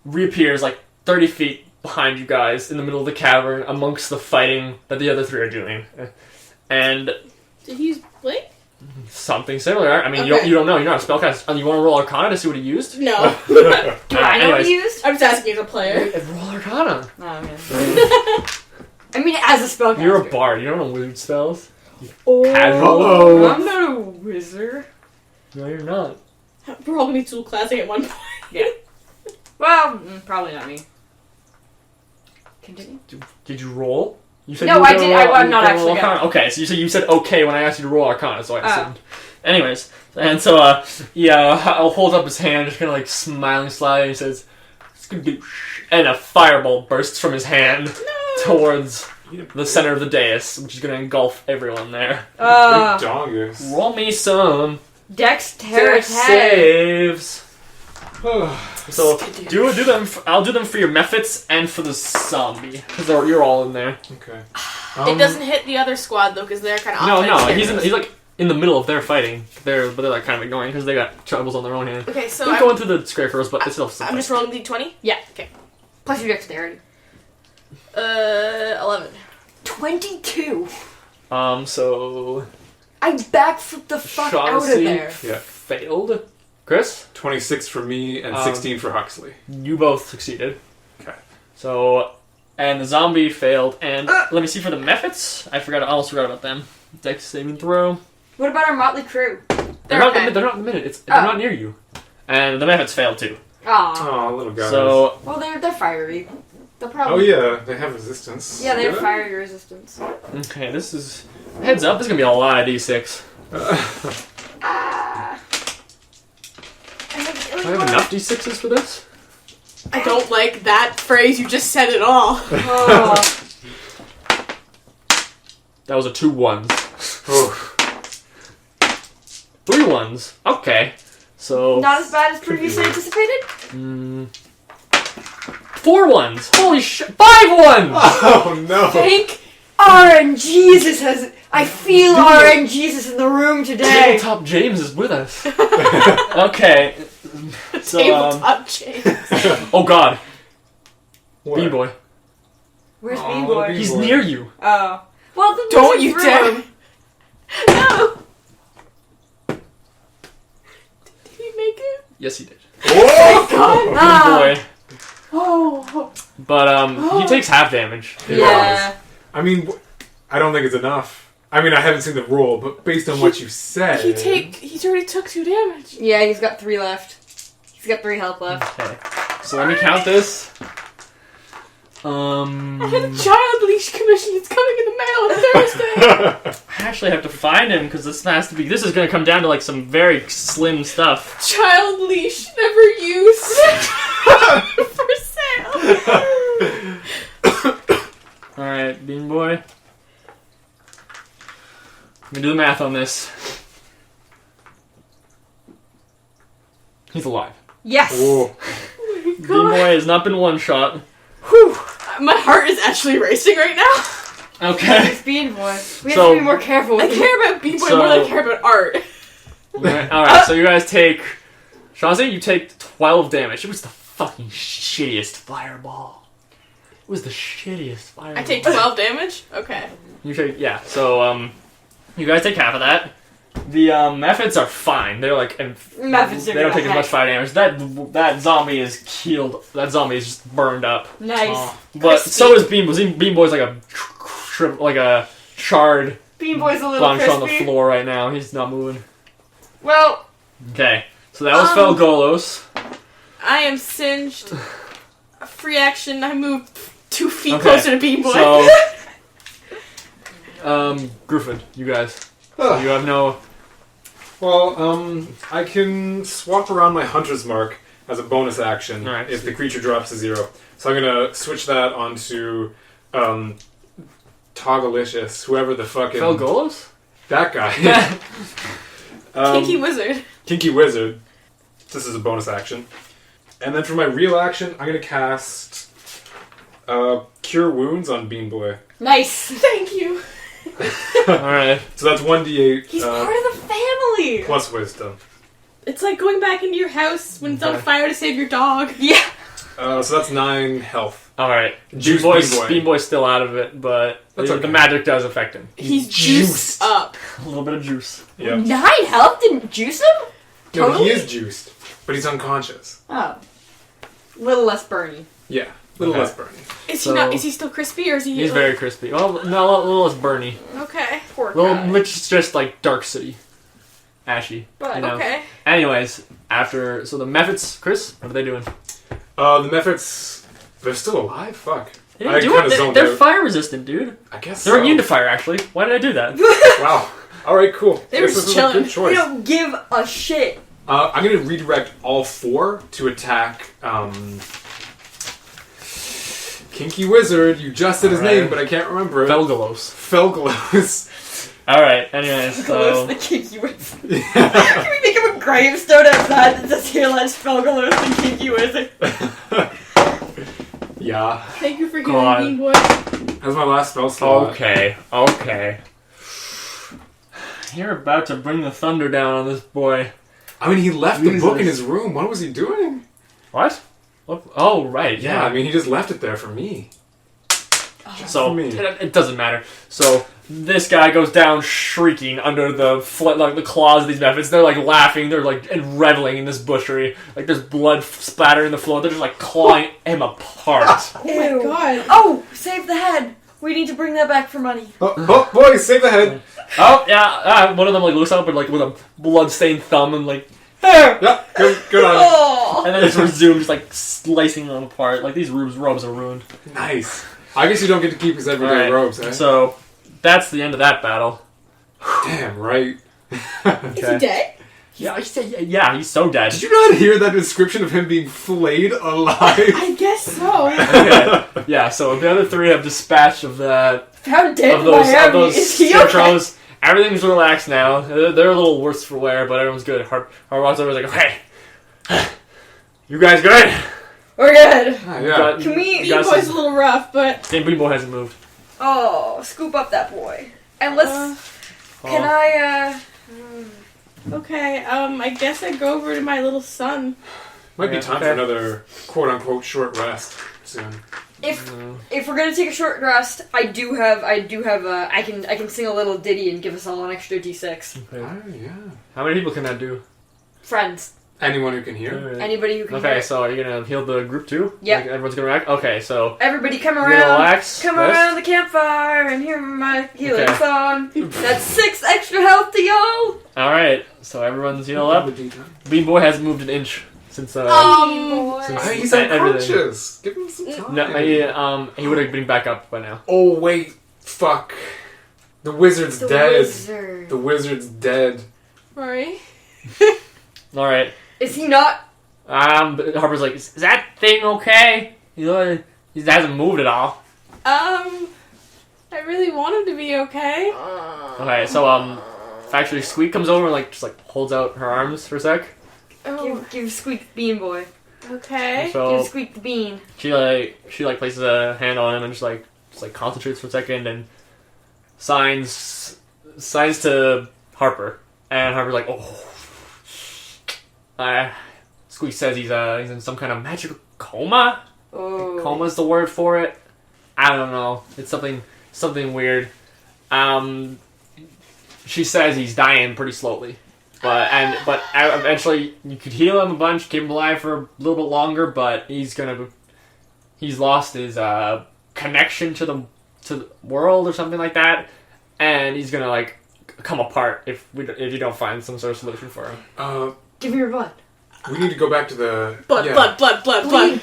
reappears like 30 feet behind you guys in the middle of the cavern amongst the fighting that the other three are doing. And Did he use blink? something similar. I mean, Okay. you don't know. You're not a spellcaster. You want to roll Arcana to see what he used? No. Do I know what anyways. he used? I'm just asking as a player. Roll Arcana. Oh, okay. I mean, as a spellcaster. You're a bard. You don't know wizard spells. Oh. Casual. I'm not a wizard. No, you're not. We're all gonna be dual classing at one point. Well, probably not me. Continue. Did you roll? You said No, you were I gonna did- roll- I'm you not were gonna roll actually Arcana. Okay, so you said okay when I asked you to roll Arcana, so I Oh. assumed. Anyways, and so I'll hold up his hand, just kind of like smiling slyly, and he says, "Skadoosh," and a fireball bursts from his hand towards the center of the dais, which is going to engulf everyone there. Big dongus. Roll me some Dexterity. dex saves. So do them. I'll do them for your Mephits and for the zombie because you're all in there. Okay. It doesn't hit the other squad though, because they're kind of No, he's in the middle of their fighting. But they're like kind of ignoring because they got troubles on their own hand. Okay, so They're going through the scrapers, but it's still. I'm just rolling d20. Yeah. Okay. Plus your dexterity. 11. 22. So I backflipped the fuck out of Shaughnessy there. Yeah. failed. Chris, 26 for me and 16 for Huxley. you both succeeded. Okay. So, and the zombie failed. And let me see for the Mephits. I almost forgot about them. Dex saving throw. What about our motley crew? They're not in the minute. They're not near you. And the Mephits failed too. Aw. Oh, little guys. So, Well, they're fiery. They'll oh probably. yeah, they have resistance. Yeah, they have Do fiery resistance. okay, this is heads up. This is gonna be a lot of d6. Ah. Do I have enough d6s for this? I don't like that phrase. You just said it all. Oh. That was a 2 1s. Oof. 3 1s. Okay. So. Not as bad as previously anticipated? 4 1s. Holy shit. 5 1s! Oh no! Thank RNGesus has. I feel RNGesus in the room today. Tabletop James is with us. Okay. So, Tabletop James. oh god. What? Bean Boy. Where's Aw, Bean little Boy? Bean He's Boy. near you. Oh. Well, then Don't listen you through dare. him. No. Did he make it? Yes, he did. Oh! God. Ah. Bean Boy. Oh. But, he takes half damage. Yeah. I mean, I don't think it's enough. I mean, I haven't seen the roll, but based on what you said, He's already took 2 damage. Yeah, he's got 3 left. He's got 3 health left. Okay. So let me count this. I had a child leash commission. It's coming in the mail on Thursday. I actually have to find him because this is going to come down to like some very slim stuff. Child leash never used. For sale. Alright, Bean Boy. Let me do the math on this. He's alive. Yes! Whoa. Bean Boy has not been one shot. Whew. My heart is actually racing right now. Okay. It's Bean Boy. We have So- to be more careful I with him. care about B-Boy So- more than I care about art. Alright, so you guys take... Shawnee, you take 12 damage. It was the fucking shittiest fireball. It was the shittiest fireball. I take 12 damage? Okay. You take... Yeah, so, you guys take half of that. The, Mephits are fine. They're like... Methods they don't take as much fire damage. That zombie is killed. That zombie is just burned up. Nice. But Crispy. so is Bean Boy. Bean Boy's like a charred Bean Boy's a little bunch on the crispy. floor right now. He's not moving. Well, Okay, so that was Felgolos. I am singed. Free action. I move 2 feet Okay, closer to B-Boy. So, Gruffud, you guys. You have no. Well, I can swap around my Hunter's Mark as a bonus action Alright, if so- the creature drops to 0. So I'm gonna switch that onto Togalicious, whoever the fucking Felgolos? that guy. Kinky wizard. Kinky Wizard. This is a bonus action. And then for my real action, I'm gonna cast Cure Wounds on Bean Boy. nice. Thank you. Alright. So that's 1d8 He's part of the family. plus Wisdom. It's like going back into your house when it's on Okay. fire to save your dog. Yeah. So that's 9 health. Alright. Juice Bean Boy's still out of it, but That's the okay. magic does affect him. He's juiced up. A little bit of juice. Yeah. 9 health didn't juice him? No, Totally? he is juiced, but he's unconscious. Oh. Little less burny. Yeah, a little Okay. less burning. Is So- he not? Is he still crispy or is he? He's like- very crispy. Well, no, a little less burny. Okay. Poor Little, guy. it's just like Dark City. Ashy. But, you know. Okay. Anyways, so the Mephits, Chris, what are they doing? The Mephits, they're still alive? Fuck. They I didn't do kinda it. They're, zoned they're out. fire resistant, dude. I guess They're so. immune to fire, actually. Why did I do that? Wow. Alright, cool. They were Guess just this was a chilling. good we choice. don't give a shit. I'm gonna redirect all 4 to attack, Kinky Wizard. You just said his Alright. name, but I can't remember it. Felgalos. Felglows. Alright, anyways, Felgalos so... the kinky wizard. Can we make him a gravestone outside that says here lies Felgalos the kinky wizard? Yeah. Thank you for healing God. Bean Boy. That was my last spell slot. Okay. You're about to bring the thunder down on this boy. I mean, he left the Jesus. book in his room. What was he doing? What? Oh, right, Yeah, I mean, he just left it there for me. So, for me. it doesn't matter. So, this guy goes down shrieking under the claws of these methods. They're, like, laughing. They're, like, and reveling in this butchery. Like, there's blood splattering the floor. They're just, like, clawing him apart. Oh my god. Oh, save the head. We need to bring that back for money. Oh, boys, save the head. Oh, yeah, one of them, like, looks up and, like, with a blood-stained thumb and, like, Yeah, good on you. Oh. and then it resumes, like, slicing them apart. Like, these robes are ruined. Nice. I guess you don't get to keep his everyday Alright, robes, eh? So, that's the end of that battle. Damn right. Is he dead? Yeah, he's so dead. Did you not hear that description of him being flayed alive? I guess so. Okay. Yeah, so the other three have dispatched of the How dead of those Miami? Is he okay? scarecrows. Everything's relaxed now. They're a little worse for wear, but everyone's good. Harwat's over like, okay, you guys good? We're good. Yeah. Can we? Bean Boy's a little rough, but Bean Boy hasn't moved. Oh, scoop up that boy. And let's. Can I? okay. I guess I go over to my little son. Might be Yeah, time okay. for another quote-unquote short rest soon. If we're gonna take a short rest, I can sing a little ditty and give us all an extra D6. Okay. Oh, yeah. How many people can that do? Friends, Anyone who can hear. Alright. anybody who can hear Okay, it. so are you gonna heal the group too? Yeah. Like, everyone's gonna react? Okay, so Everybody come you're gonna around. relax. Come rest? around the campfire and hear my healing Okay. song. That's 6 extra health to y'all. Alright, so everyone's healed up. Bean Boy hasn't moved an inch since Boy. Since- He's everything. unconscious. Give him some time. No, he would have been back up by now. Oh, wait. Fuck. The wizard's The dead. wizard. The wizard's dead. Sorry. Alright. Is he not? But Harper's like, is that thing okay? He hasn't moved at all. I really want him to be okay. Okay, so actually Squeak comes over and like just like holds out her arms for a sec. Oh, Give Squeak the bean boy. okay. So Give Squeak the bean. she places a hand on him and just concentrates for a second and signs to Harper, and Harper's like, oh. Squeak says he's in some kind of magical coma. Oh. Coma's the word for it. I don't know. It's something weird. She says he's dying pretty slowly, but eventually you could heal him a bunch, keep him alive for a little bit longer. But he's lost his connection to the world or something like that, and he's gonna like come apart if you don't find some sort of solution for him. Give me your blood. We need to go back to the... Blood.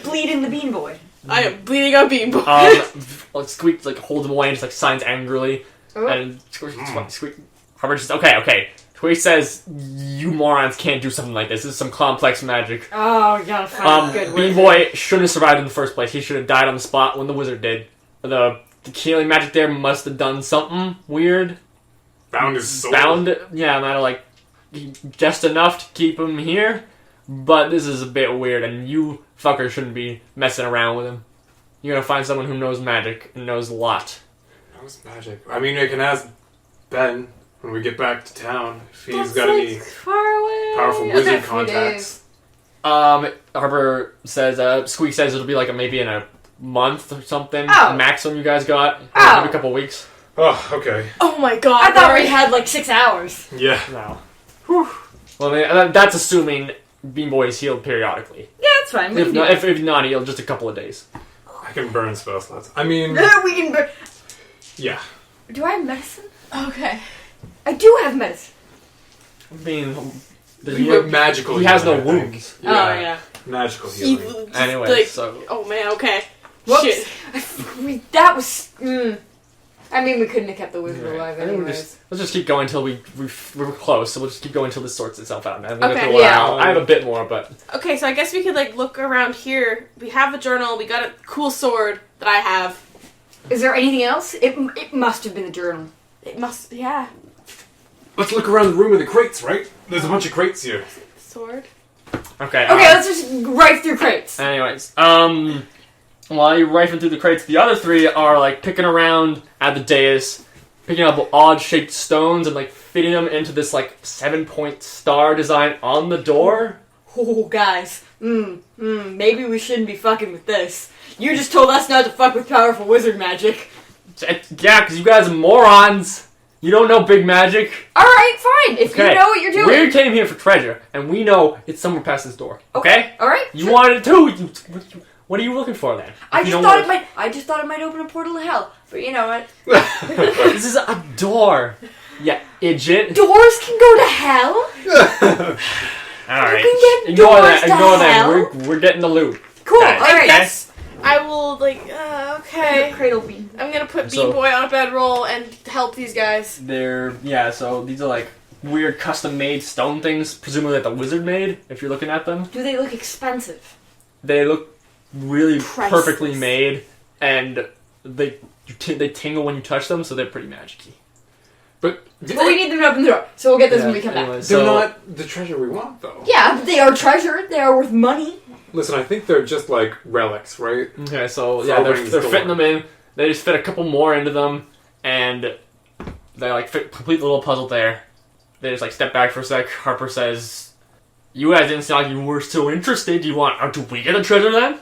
Bleed in the bean boy. I am bleeding out Bean Boy. Squeak like holds him away and just like signs angrily, and Squeak Harper just okay. Squeak says, "You morons can't do something like this. This is some complex magic." Oh, you gotta find a good Bean wizard. Boy shouldn't have survived in the first place. He should have died on the spot when the wizard did. The healing magic there must have done something weird. Bound his soul. Just enough to keep him here. But this is a bit weird, and you fuckers shouldn't be messing around with him. You're gonna find someone who knows magic and knows a lot. Knows magic. I mean, I can ask Ben when we get back to town if he's That's, got like, any far away. powerful Okay, wizard few contacts. Harper says, Squeak says it'll be like maybe in a month or something. Oh. Maximum you guys got. Oh. Maybe a couple weeks. Oh, okay. Oh my god. I thought Larry. we had like 6 hours. Yeah. No. Well, I mean, that's assuming Bean Boy is healed periodically. Yeah, that's fine. We If can do not, it. if not healed, just a couple of days. I can burn spell slots. I mean, We can. yeah. Do I have medicine? Okay. I do have medicine. I mean, Magical he has no healing, I think. wounds. Oh yeah. Magical He healing. just, Anyway, like, so oh man. Okay. Whoops. Shit. That was. I mean, we couldn't have kept the wizard alive I think anyways. let's just keep going until we're close. So we'll just keep going until this sorts itself out. I think Okay, it'll yeah. allow- I have a bit more, but Okay, so I guess we could like look around here. We have a journal. We got a cool sword that I have. Is there anything else? It must have been the journal. It must. Yeah. Let's look around the room in the crates, right? There's a bunch of crates here. Sword. okay. Okay, let's just rife through crates. Anyways, while you're rifling through the crates, the other three are like picking around at the dais, picking up odd-shaped stones and like fitting them into this like 7-point star design on the door. Oh, guys. Maybe we shouldn't be fucking with this. You just told us not to fuck with powerful wizard magic. Yeah, because you guys are morons. You don't know big magic. Alright, fine. If you know what you're doing. We came here for treasure, and we know it's somewhere past this door. Okay? Alright. You wanted it too. What are you looking for then? I just thought it might open a portal to hell. But you know what? This is a door. Yeah, idiot. Doors can go to hell? Alright. You can get Ignore doors that. to hell? We're getting the loot. Cool. Guys, Alright. Yes. I will, okay. Cradle bean. I'm gonna put So- Bean Boy on a bedroll and help these guys. So these are like weird custom-made stone things, presumably that the wizard made, if you're looking at them. Do they look expensive? They look really Priceless. perfectly made, and they tingle when you touch them, so they're pretty magic-y. But But we need them to open the door, so we'll get those when we come back. anyway, they're not the treasure we want, though. Yeah, but they are treasure. They are worth money. Listen, I think they're just like relics, right? Okay, so For yeah, they're opening the door. fitting them in. They just fit a couple more into them, and they like fit complete the little puzzle there. They just like step back for a sec. Harper says, "You guys didn't sound like you were so interested. Do we get a treasure then?"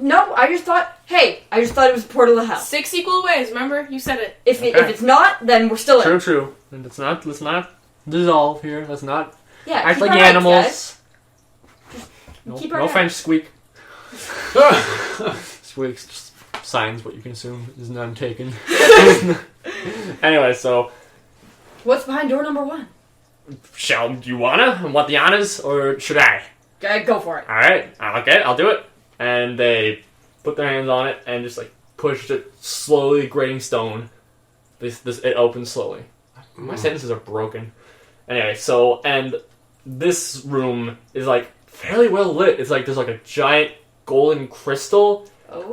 No, I just thought it was a portal to hell. 6 equal ways, remember? You said it. If it's not, then we're still in. True. And let's not dissolve here. Let's not Yeah, act keep like our rights, animals. guys. Keep our No rights. French squeak. Squeaks just signs what you can assume is none taken. Anyway, so What's behind door number 1? do you want the honors, or should I? Go for it. All right, okay, I'll do it. And they put their hands on it and just like pushed it slowly, grating stone. It opens slowly. My sentences are broken. Anyway, and this room is like fairly well lit. It's like there's like a giant golden crystal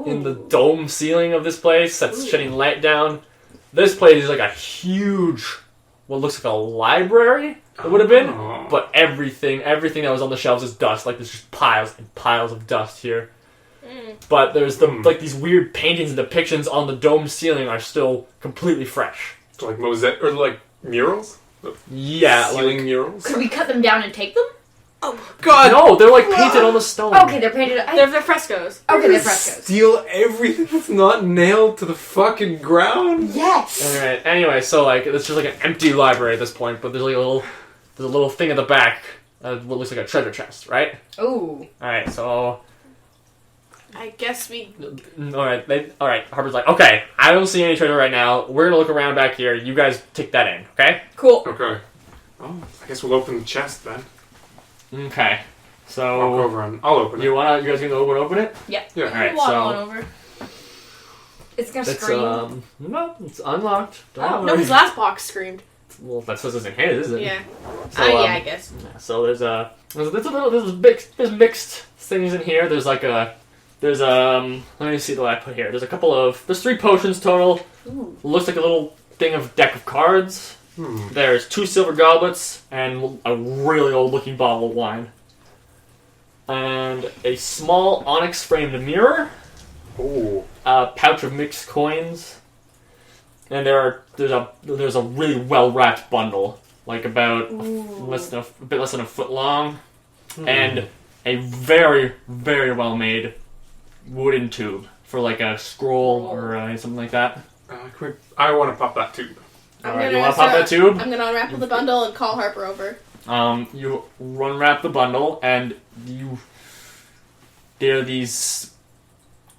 in the dome ceiling of this place that's shedding light down. This place is like a huge, what looks like a library. It would have been, but everything that was on the shelves is dust. Like there's just piles and piles of dust here. But there's like these weird paintings and depictions on the dome ceiling are still completely fresh. So like mosaic or like murals? Yeah, Ceiling like murals? Could we cut them down and take them? God! no, they're like painted on the stone. Okay, they're painted. They're frescoes. Okay, they're frescoes. Steal everything that's not nailed to the fucking ground? Yes. All right. Anyway, so like it's just like an empty library at this point, but there's like a little thing at the back, what looks like a treasure chest, right? Ooh. All right. So I guess we... all right. Harper's like, okay, I don't see any treasure right now. We're gonna look around back here. You guys take that in, okay? Cool. Okay. Oh, I guess we'll open the chest then. Okay. So Walk over and I'll open it. you guys gonna open it? Yeah. All right. walk So on over. It's gonna it's scream. no, it's unlocked. Don't Oh. worry. No, his last box screamed. Well, that says it's in his, isn't it? Yeah. So, Yeah, I guess. So there's mixed things in here. There's like let me see what I put here. There's 3 potions total. Ooh. Looks like a little thing of deck of cards. There's 2 silver goblets and a really old looking bottle of wine. And a small onyx framed mirror. Oh. A pouch of mixed coins. And there's a really well wrapped bundle, like about a bit less than a foot long, and a very, very well made wooden tube for like a scroll or something like that. I want to pop that tube. Alright, you want to pop that tube? I'm gonna unwrap the bundle and call Harper over. You unwrap the bundle, and there are these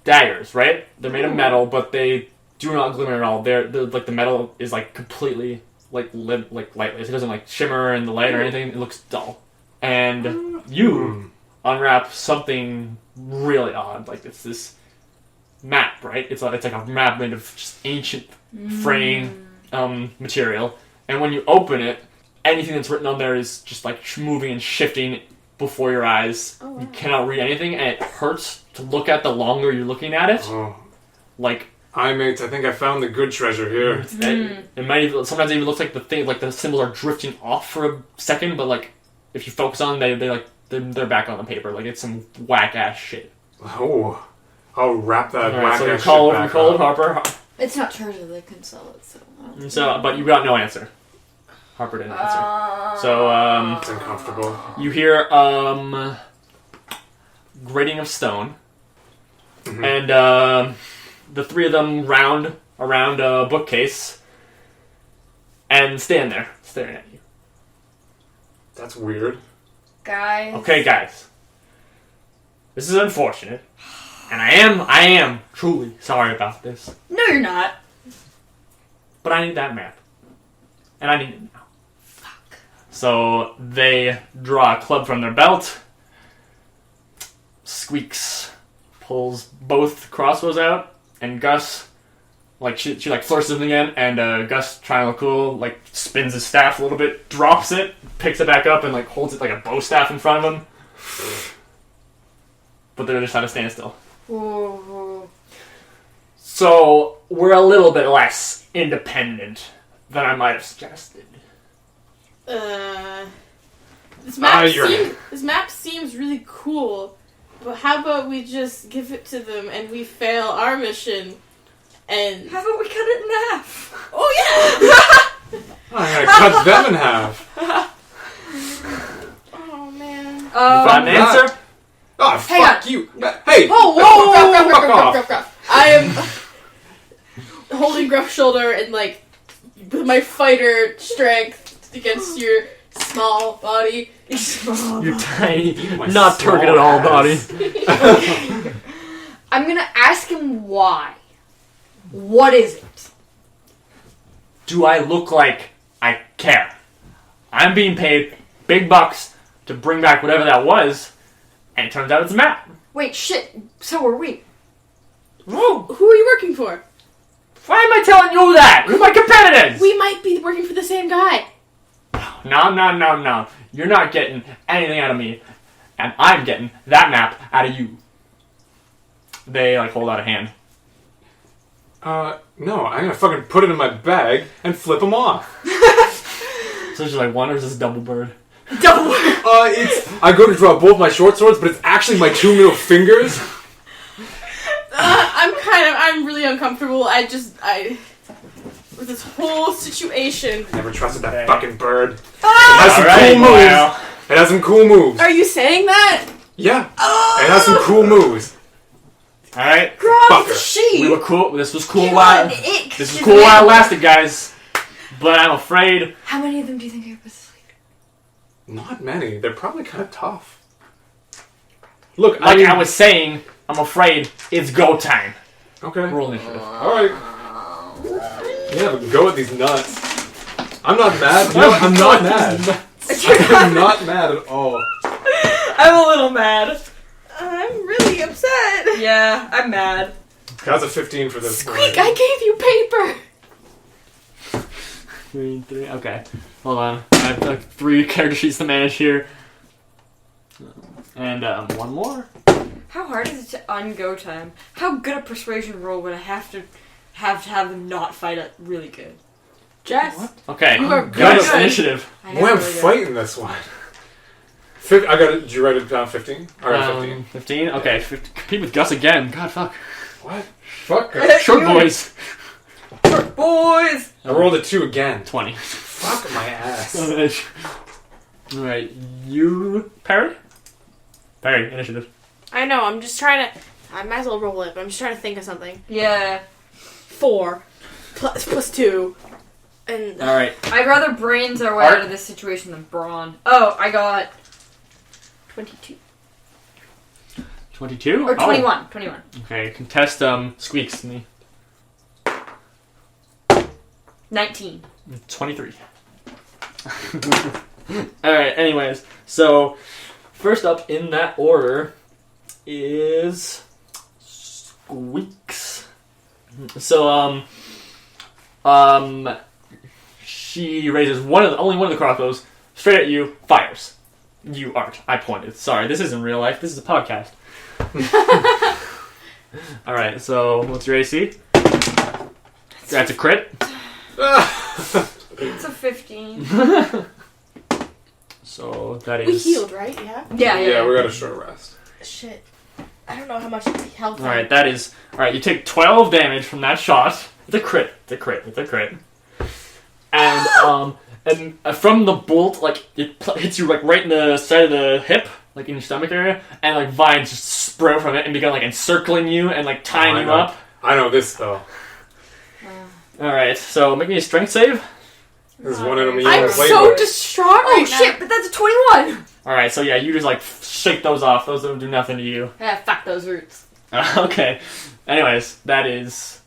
daggers, right? They're made of metal, but they do not glimmer at all. They're like the metal is like completely like lightly. It doesn't like shimmer in the light or anything. It looks dull. And you unwrap something really odd. Like it's this map, right? It's like a map made of just ancient fraying material. And when you open it, anything that's written on there is just like moving and shifting before your eyes. Oh, wow. You cannot read anything, and it hurts to look at the longer you're looking at it. Oh. Like, mates, I think I found the good treasure here. it might even, sometimes it even looks like the symbols are drifting off for a second, but like if you focus on them, they're back on the paper. Like it's some whack ass shit. Oh, I'll wrap that All right, whack so ass shit back you call up. Harper. It's not treasure, they can sell it, so... So, but you got no answer. Harper didn't answer. So, It's uncomfortable. you hear, grating of stone. Mhm. And, the three of them round around a bookcase and stand there, staring at you. That's weird. Guys... Okay, guys. This is unfortunate. And I am truly sorry about this. No, you're not. But I need that map. And I need it now. Fuck. So they draw a club from their belt. Squeaks pulls both crossbows out, and Gus, like she flourishes them again, and Gus, trying to look cool, like spins his staff a little bit, drops it, picks it back up, and like holds it like a bow staff in front of him. But they're just at a standstill. Ooh. So we're a little bit less independent than I might have suggested. This map seems really cool, but how about we just give it to them and we fail our mission? And How about we cut it in half? oh yeah! I'm gonna cut them in half. Oh man! You got an answer? Oh, Hang fuck on. you. Hey! Whoa! Fuck off. Gruff. I am holding Gruff's shoulder and like with my fighter strength against your small body. Your tiny, My not small turget at all ass. body. I'm gonna ask him why. What is it? Do I look like I care? I'm being paid big bucks to bring back whatever that was, and it turns out it's a map. Wait, shit, so are we. Whoa! Who are you working for? Why am I telling you that? You're my competitors! We might be working for the same guy. No. You're not getting anything out of me, and I'm getting that map out of you. They, like, hold out a hand. No, I'm gonna fucking put it in my bag and flip them off. So it's just like, one or is this double bird? Double. I go to draw both my short swords, but it's actually my two middle fingers. I'm really uncomfortable. With this whole situation. Never trusted that fucking bird. It Ah! has some cool moves. It has some cool moves. Are you saying that? Yeah. It has some cool moves. Alright. Fucker. We were cool. This was cool Come while on, ick. this was cool while it lasted, guys. But I'm afraid. How many of them do you think are put to sleep? Not many. They're probably kind of tough. Look, Like I was saying, I'm afraid it's go time. Okay. Roll initiative. Alright. Yeah, but go with these nuts. I'm not mad. You know, I'm not mad. I'm not mad at all. I'm a little mad. I'm really upset. Yeah, I'm mad. That's a 15 for this. Squeak, I gave you paper. 3. Okay. Hold on. I have like 3 character sheets to manage here. And one more. How hard is it to ungo time? How good a persuasion roll would I have to have them not fight it really good? Jess. Okay. You are Good good. initiative. I Boy, I'm really good. fighting this one. I got it. Did you write it down 15? Alright, 15. 15? Okay. Compete with Gus again. God, fuck. What? Fuck. Short boys. Boys! I rolled a 2 again. 20. Fuck my ass. Alright. You... Parry? Parry. Initiative. I know, I'm just trying to... I might as well roll it, but I'm just trying to think of something. Yeah. 4 plus 2. And... Alright. I'd rather brains our way Art? out of this situation than brawn. Oh, I got 22. 22? or 21. 21. Okay. Contest, Squeaks. 19. 23. Alright, anyways. So, first up in that order is Squeaks. So, she raises only one of the crossbows straight at you, fires. You aren't. I pointed. Sorry, this isn't real life. This is a podcast. Alright, so what's your AC? That's a crit. It's a 15. So that is... We healed, right? Yeah? Yeah, we got a short rest. Shit. I don't know how much health. Alright, that is... Alright, you take 12 damage from that shot. It's a crit. And from the bolt, like, it hits you, like, right in the side of the hip, like, in your stomach area, and, like, vines just sprout from it and begin, like, encircling you and, like, tying you up. I know this, though. Alright, so make me a strength save. There's one enemy. I'm so distraught right now. Oh shit, but that's a 21! Alright, so yeah, you just, like, shake those off. Those don't do nothing to you. Yeah, fuck those roots. Okay. Anyways, that is,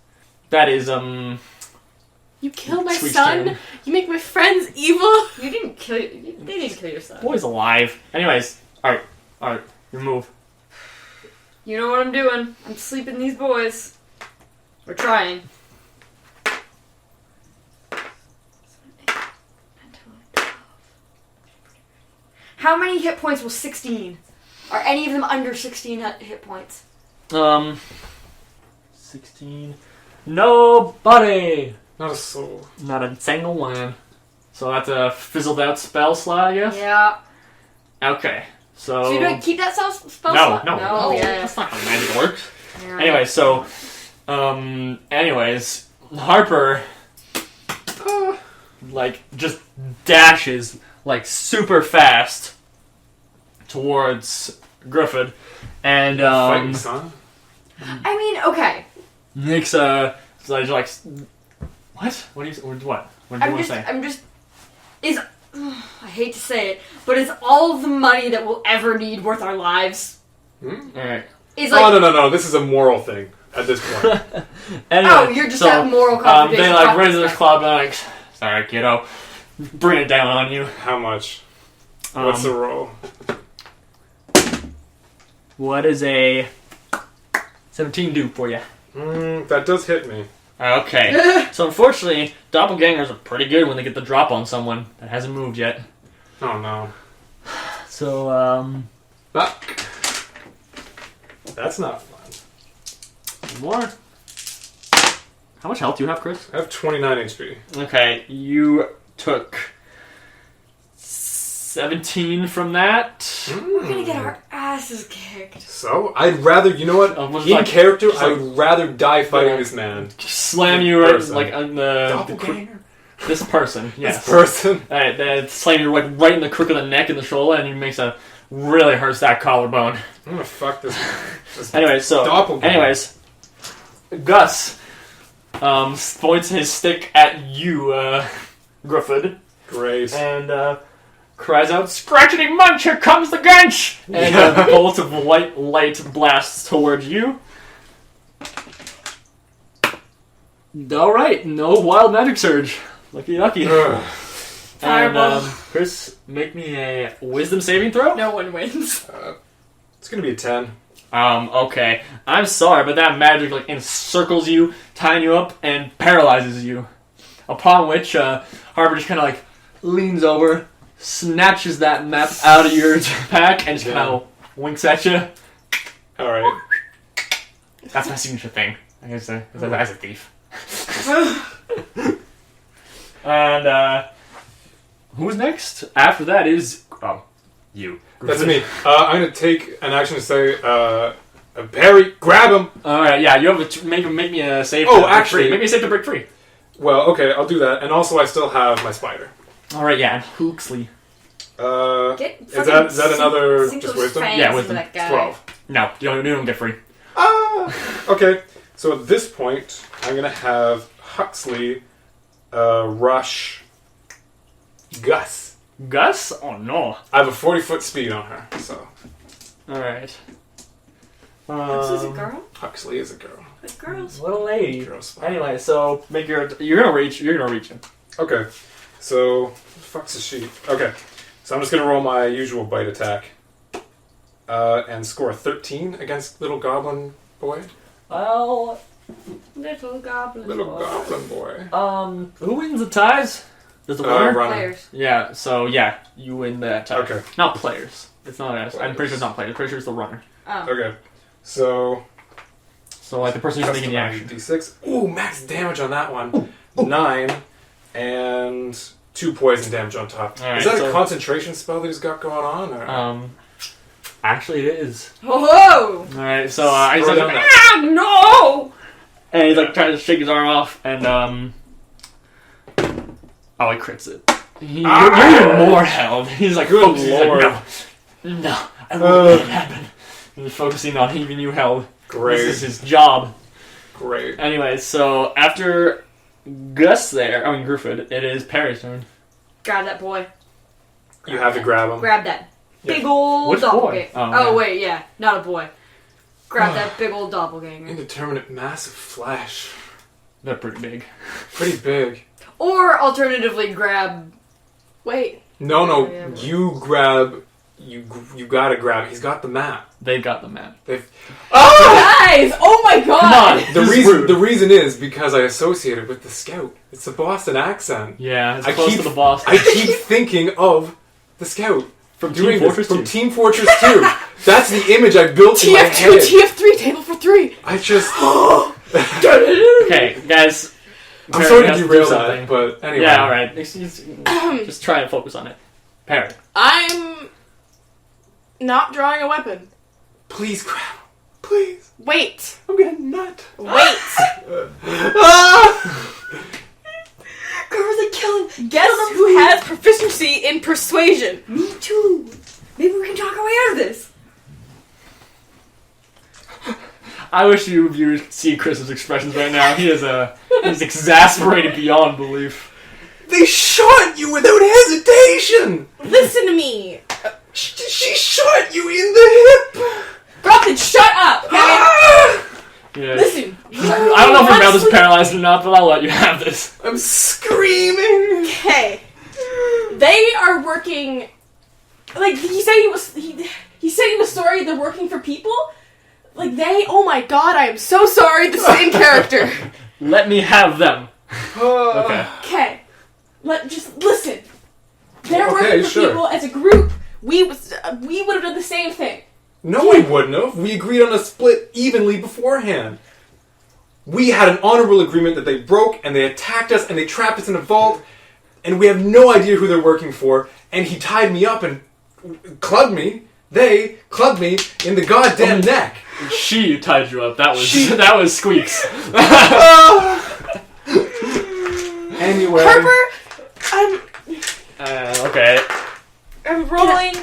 You killed my Sweet son. turn. You make my friends evil. They didn't kill your son. boy's alive. Anyways, alright, your move. You know what I'm doing. I'm sleeping these boys. We're trying. How many hit points was 16? Are any of them under 16 hit points? 16. Nobody! Not a soul. Not a single one. So that's a fizzled out spell slot, I guess? Yeah. Okay, so... So you don't keep that spell No, slot? no. Oh, yeah. That's not how magic works. Yeah. Anyway, so... anyways, Harper... like, just dashes, like, super fast towards Gruffud. And, Fighting son? I mean, okay. makes a... So like... What? What do you want to say? I hate to say it, but is all the money that we'll ever need worth our lives? Alright. Is like, Oh, no. This is a moral thing at this point. Anyway, oh, you're just that moral contradiction. they like raise their club and like, sorry, kiddo, bring it down on you. How much? What's the roll? What is a 17 do for you? That does hit me. Okay. So unfortunately, doppelgangers are pretty good when they get the drop on someone that hasn't moved yet. Oh no. So, Fuck. That's not fun. more. How much health do you have, Chris? I have 29 HP. Okay, you took 17 from that. We're gonna get our asses kicked. So, I'd rather, you know what? In character, I would rather die fighting this man. Slam you right, Person. like, on the... Doppelganger? This person, yes. This person? Alright, they slam you like right in the crook of the neck and the shoulder, and he makes a really hurts that collarbone. I'm gonna fuck this Anyways, doppelganger. Gus points his stick at you, Gruffud, Great. and cries out, "Scratchity munch! Here comes the Gench!" And a bolt of white light blasts towards you. All right, no wild magic surge. Lucky. And Chris, make me a wisdom saving throw. No one wins. It's gonna be a 10. Okay. I'm sorry, but that magic like encircles you, tying you up, and paralyzes you. Upon which, Harper just kind of like leans over, snatches that map out of your pack, and just kind of winks at you. Alright. That's my signature thing. I guess as a thief. And who's next? After that is you. That's me. I'm gonna take an action to say, Perry, grab him! Alright, yeah, you have to make me a save. Oh, to break actually- free. Make me a save to break free. Well, okay, I'll do that. And also, I still have my spider. Alright, yeah, and Hooksley. Is that another just wisdom? Yeah, wisdom. 12. No, you don't get free. Okay, so at this point, I'm gonna have Huxley rush Gus. Gus? Oh no. I have a 40-foot speed on her, so. Alright. This is a girl? Huxley is a girl. It's girls. Little lady. Girl spider. Anyway, so you're gonna reach him. Okay, so fuck's a sheep. Okay, so I'm just gonna roll my usual bite attack, and score a 13 against little goblin boy. Well, Little goblin. Goblin boy. who wins the ties? Does the winner? Runner. Players. Yeah, so yeah, you win that tie. Okay. Not players. It's not us. I'm pretty sure Players. it's not players. I'm pretty sure it's the runner. Oh. Okay, so So like the person who's making the action. D6. Ooh, max damage on that one. 9 and 2 poison damage on top. All right, is that so- a concentration spell that he's got going on? Or? Actually it is. Whoa! Alright, so I Throw said down that. Ah, no! And he's like trying to shake his arm off, and he crits it. You're even more held. He's like, Good lord. No, I won't let it happen. He's focusing on keeping you held. Great. This is his job. Great. Anyway, so after Gruffud, it is Perry's turn. Grab that boy. You have to grab him. Grab that Yeah. big old Which doppelganger. boy? Oh, yeah. Wait, yeah, not a boy. Grab that big old doppelganger. Indeterminate mass of flesh. They're pretty big. Pretty big. Or alternatively, grab. Wait. No, Yeah. you grab. You gotta grab. He's got the map. They've got the map. Guys! Oh my god! Come on! The This is reason rude. the reason is because I associate it with the scout. It's a Boston accent. Yeah, it's I close keep- to the boss. I keep thinking of the scout From doing Team Fortress this, 2. from Team Fortress 2. That's the image I built in my TF2, head. TF3, table for 3. I just. Okay, guys. I'm Perry sorry to has do derail something. that, but anyway. Yeah, alright. Just try and focus on it. Perry. I'm not drawing a weapon. Please grab him. Please. Wait. I'm gonna nut. Wait. Girls are killing. Guess who has proficiency in persuasion? Me too. Maybe we can talk our way out of this. I wish you see Chris's expressions right now. He's exasperated beyond belief. They shot you without hesitation. Listen to me. She shot you in the hip. Gruffud, shut up. Okay? Yeah. Listen. I don't know if your mouth is paralyzed or not, but I'll let you have this. I'm screaming. Okay. They are working. Like he said, he said he was sorry. They're working for people. Like they. Oh my god! I am so sorry. This is in character. Let me have them. Okay. Okay. Just listen. They're Okay, working for sure. people as a group. We would have done the same thing. No, we wouldn't have. We agreed on a split evenly beforehand. We had an honorable agreement that they broke, and they attacked us, and they trapped us in a vault, and we have no idea who they're working for, and he tied me up and clubbed me. They clubbed me in the goddamn neck. She tied you up. That was Squeaks. Anyway. Harper, Okay. I'm rolling.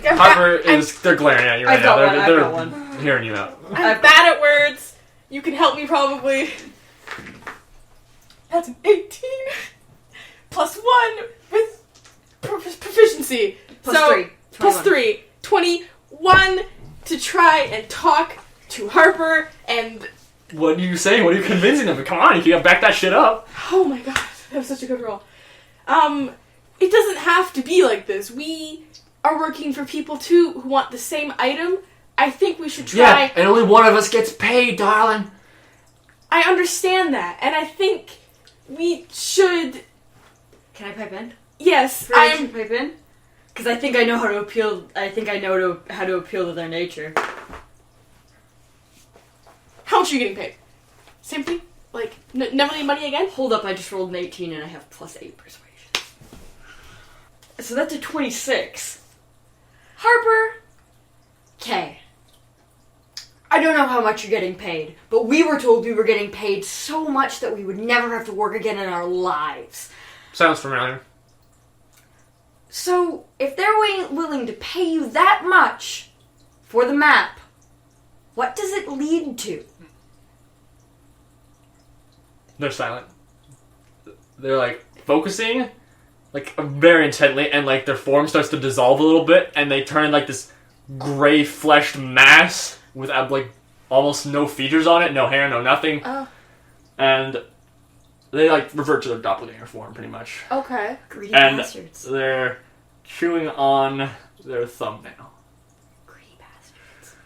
Harper they're glaring at you right I've now. got one, I've They're got one. hearing you out. I'm bad at words. You can help me probably. That's an 18 plus 1 with proficiency. Plus so, 3. Plus 3. 21 to try and talk to Harper and... What are you saying? What are you convincing them? Come on, you can back that shit up. Oh my god, that was such a good roll. It doesn't have to be like this. We are working for people too who want the same item. I think we should try... Yeah, and only one of us gets paid, darling. I understand that, and I think we should... Can I pipe in? Yes, I'm pipe in? Because I think I know how to appeal. I think I know how to appeal to their nature. How much are you getting paid? Same thing? Like, never need money again? Hold up, I just rolled an 18 and I have plus 8 persuasion. So that's a 26. Harper. Okay. I don't know how much you're getting paid, but we were told we were getting paid so much that we would never have to work again in our lives. Sounds familiar. So, if they're willing to pay you that much for the map, what does it lead to? They're silent. They're like focusing, like very intently, and like their form starts to dissolve a little bit, and they turn like this gray fleshed mass with like almost no features on it, no hair, no nothing, Oh, and they like revert to their doppelganger form pretty much. okay. Greedy And bastards. they're chewing on their thumbnail. Greedy bastards.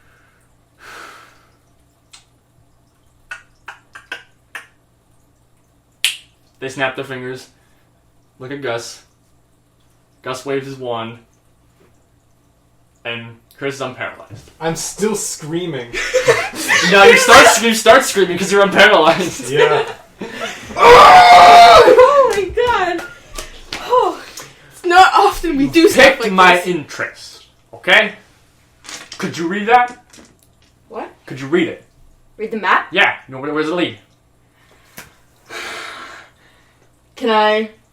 They snap their fingers. Look at Gus. Gus waves his wand. And Chris is unparalyzed. I'm still screaming. No, you start screaming because you're unparalyzed. Yeah. Oh my god! Oh, it's not often we do stuff Picked like my this. interest. Okay? Could you read that? What? Could you read it? Read the map? Yeah. Nobody, where's the lead? Can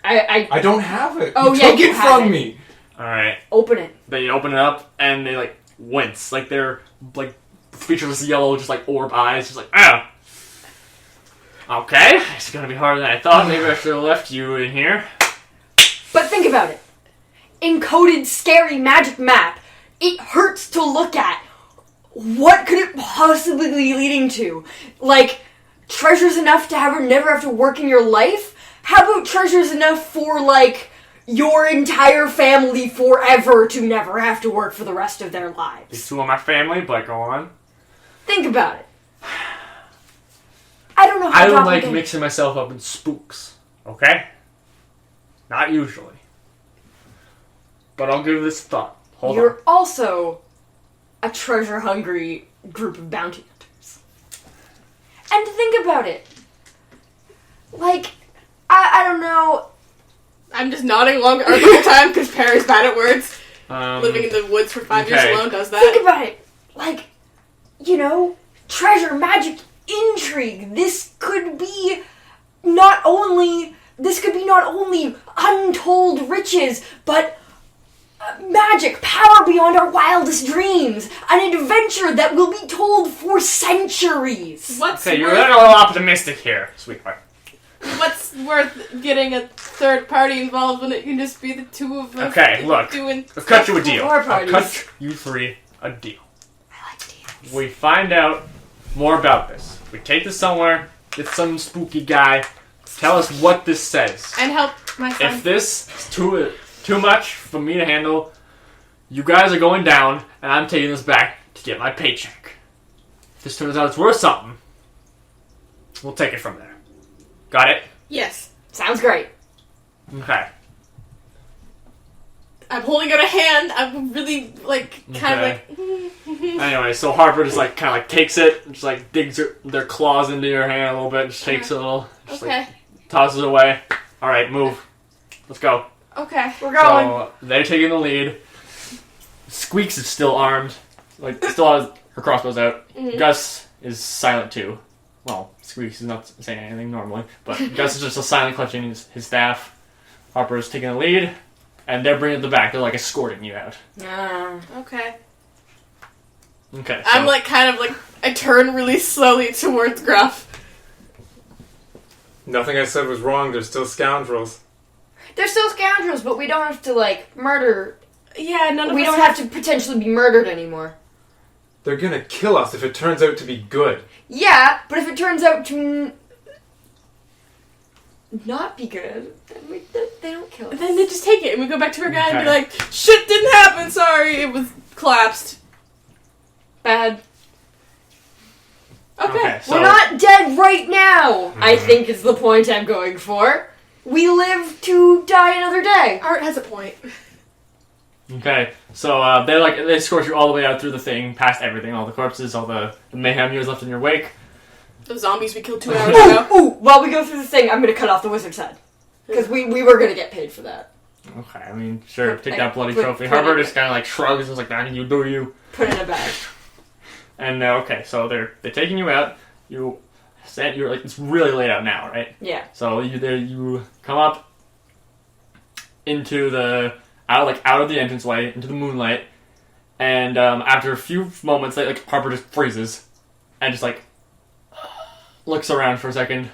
I don't have it. Oh, you yeah, took you it have from it. me. Alright. open it? They open it up, and they, like, wince. Like, they're, like, featureless yellow, just, like, orb eyes. Just like, ah! Okay, it's gonna be harder than I thought. Maybe I should have left you in here. But think about it. Encoded, scary magic map. It hurts to look at. What could it possibly be leading to? Like, treasures enough to never have to work in your life? How about treasures enough for, like, your entire family forever to never have to work for the rest of their These lives? two are my family, but go on. Think about it. I don't know how I don't Doppelganger- like mixing myself up in spooks, okay? Not usually. But I'll give this thought. Hold You're on. also a treasure-hungry group of bounty hunters. And think about it. Like, I don't know. I'm just nodding along the whole time because Perry's bad at words. Um, Living in the woods for 5 years okay. alone does Think that. about it. Like, you know, treasure, magic, intrigue. This could be not only untold riches, but magic, power beyond our wildest dreams. An adventure that will be told for centuries. Okay, you're getting a little optimistic here, sweetheart. What's worth getting a third party involved when it can just be the two of us? Okay, look. Doing I'll cut you a deal. More I'll parties. cut you three a deal. I like deals. We find out more about this. We take this somewhere, get some spooky guy, tell us what this says. and help my son. If this is too much for me to handle, you guys are going down, and I'm taking this back to get my paycheck. If this turns out it's worth something, we'll take it from there. Got it? Yes. Sounds great. Okay. I'm holding out a hand. I'm really, kind Okay. of like... Anyway, so Harper just kind of takes it, just digs their claws into your hand a little bit, just takes it a little, just Okay. tosses it away. All right, move. Let's go. Okay. We're going. So they're taking the lead. Squeaks is still armed, still has her crossbows out. Mhm. Gus is silent too. Well, Squeaks is not saying anything normally, but Gus is just silently clutching his staff. Harper's taking the lead, and they're bringing it back. They're escorting you out. Okay. Okay. So, I'm I turn really slowly towards Gruff. Nothing I said was wrong. They're still scoundrels. They're still scoundrels, but we don't have to, murder. Yeah, none of We us don't have to potentially be murdered anymore. They're gonna kill us if it turns out to be good. Yeah, but if it turns out to not be good, then they don't kill us. Then they just take it and we go back to our guy and be Okay. like, shit didn't happen, sorry, it was collapsed. Bad. Okay. so We're not dead right now, I think is the point I'm going for. We live to die another day. Art has a point. Okay, so they escort you all the way out through the thing, past everything, all the corpses, all the mayhem you was left in your wake. The zombies we killed 2 hours ago. Ooh, while we go through the thing, I'm gonna cut off the wizard's head. Because we were gonna get paid for that. Okay, I mean, sure, take that bloody Put- trophy. put Harper it- just kind of shrugs and is I need you, do you? Put it in a bag. And okay, so they're taking you out. You're it's really late out now, right? Yeah. So you come up into the out of the entranceway into the moonlight, and after a few moments, Harper just freezes and just looks around for a second,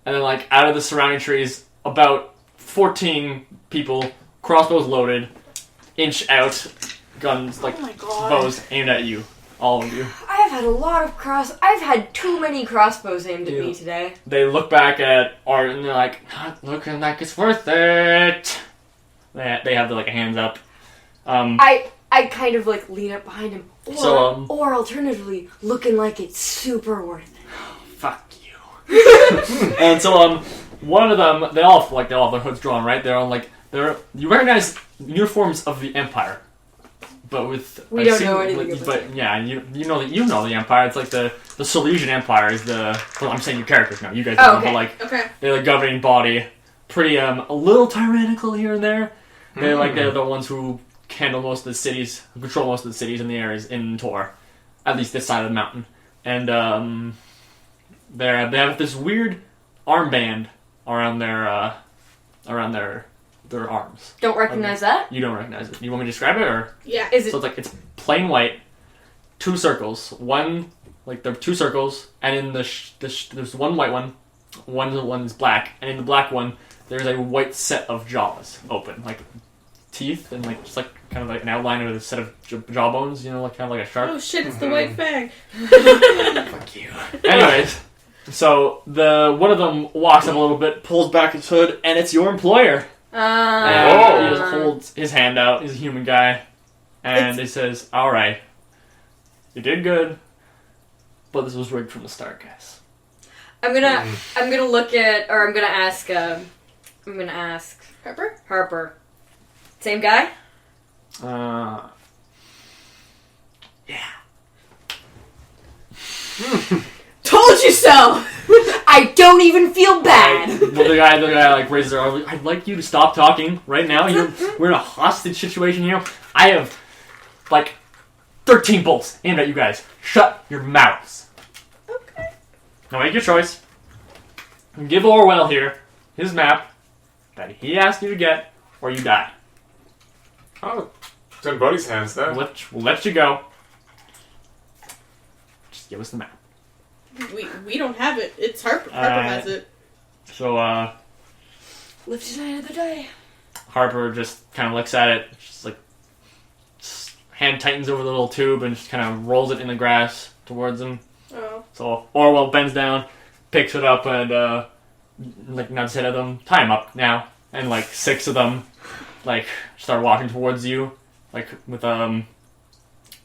and then out of the surrounding trees, about 14 people, crossbows loaded, inch out, guns Oh my god. bows aimed at you, all of you. I've had too many crossbows aimed at Yeah. me today. They look back at Art and they're like, not looking like it's worth it. They have their hands up. I kind of lean up behind him. Or, alternatively, looking like it's super worth it. Fuck you. And so one of them, they all have their hoods drawn, right? They're on you recognize uniforms of the Empire. But We don't know anything about But yeah, you know the Empire. It's the Silesian Empire is the. Well, I'm saying your characters now. You guys don't know, but Okay. they're the governing body. Pretty a little tyrannical here and there. They're the ones who handle most of the cities, who control most of the cities in the areas in Tor, at least this side of the mountain. And they have this weird armband around their around their arms. Don't recognize that? You don't recognize it. You want me to describe it, or? Yeah. Is it? So it's plain white, 2 circles. One, like there are 2 circles, and in there's one white one, one's black, and in the black one there's a white set of jaws open, like teeth, and like just like kind of like an outline of a set of jawbones, like kind of like a shark. Oh shit! It's the white fang. Fuck you. Anyways, so one of them walks up a little bit, pulls back his hood, and it's your employer. And he just holds his hand out. He's a human guy, and he says, "All right, you did good, but this was rigged from the start, guys." I'm gonna look at, or I'm gonna ask Harper. Same guy? Yeah. Told you so. I don't even feel bad. Well, the guy like raises their arm. I'd like you to stop talking right now. We're in a hostage situation here. I have like 13 bolts aimed at you guys. Shut your mouths. Okay. Now make your choice. Give Orwell here his map that he asked you to get, or you die. Oh, it's in Buddy's hands, though. We'll let you go. Just give us the map. We don't have it. It's Harper. Harper has it. So, Live to die another day. Harper just kind of looks at it, just like hand tightens over the little tube and just kind of rolls it in the grass towards him. Oh. So Orwell bends down, picks it up, and like nods head at them. Tie him up now, and like 6 of them like start walking towards you, like with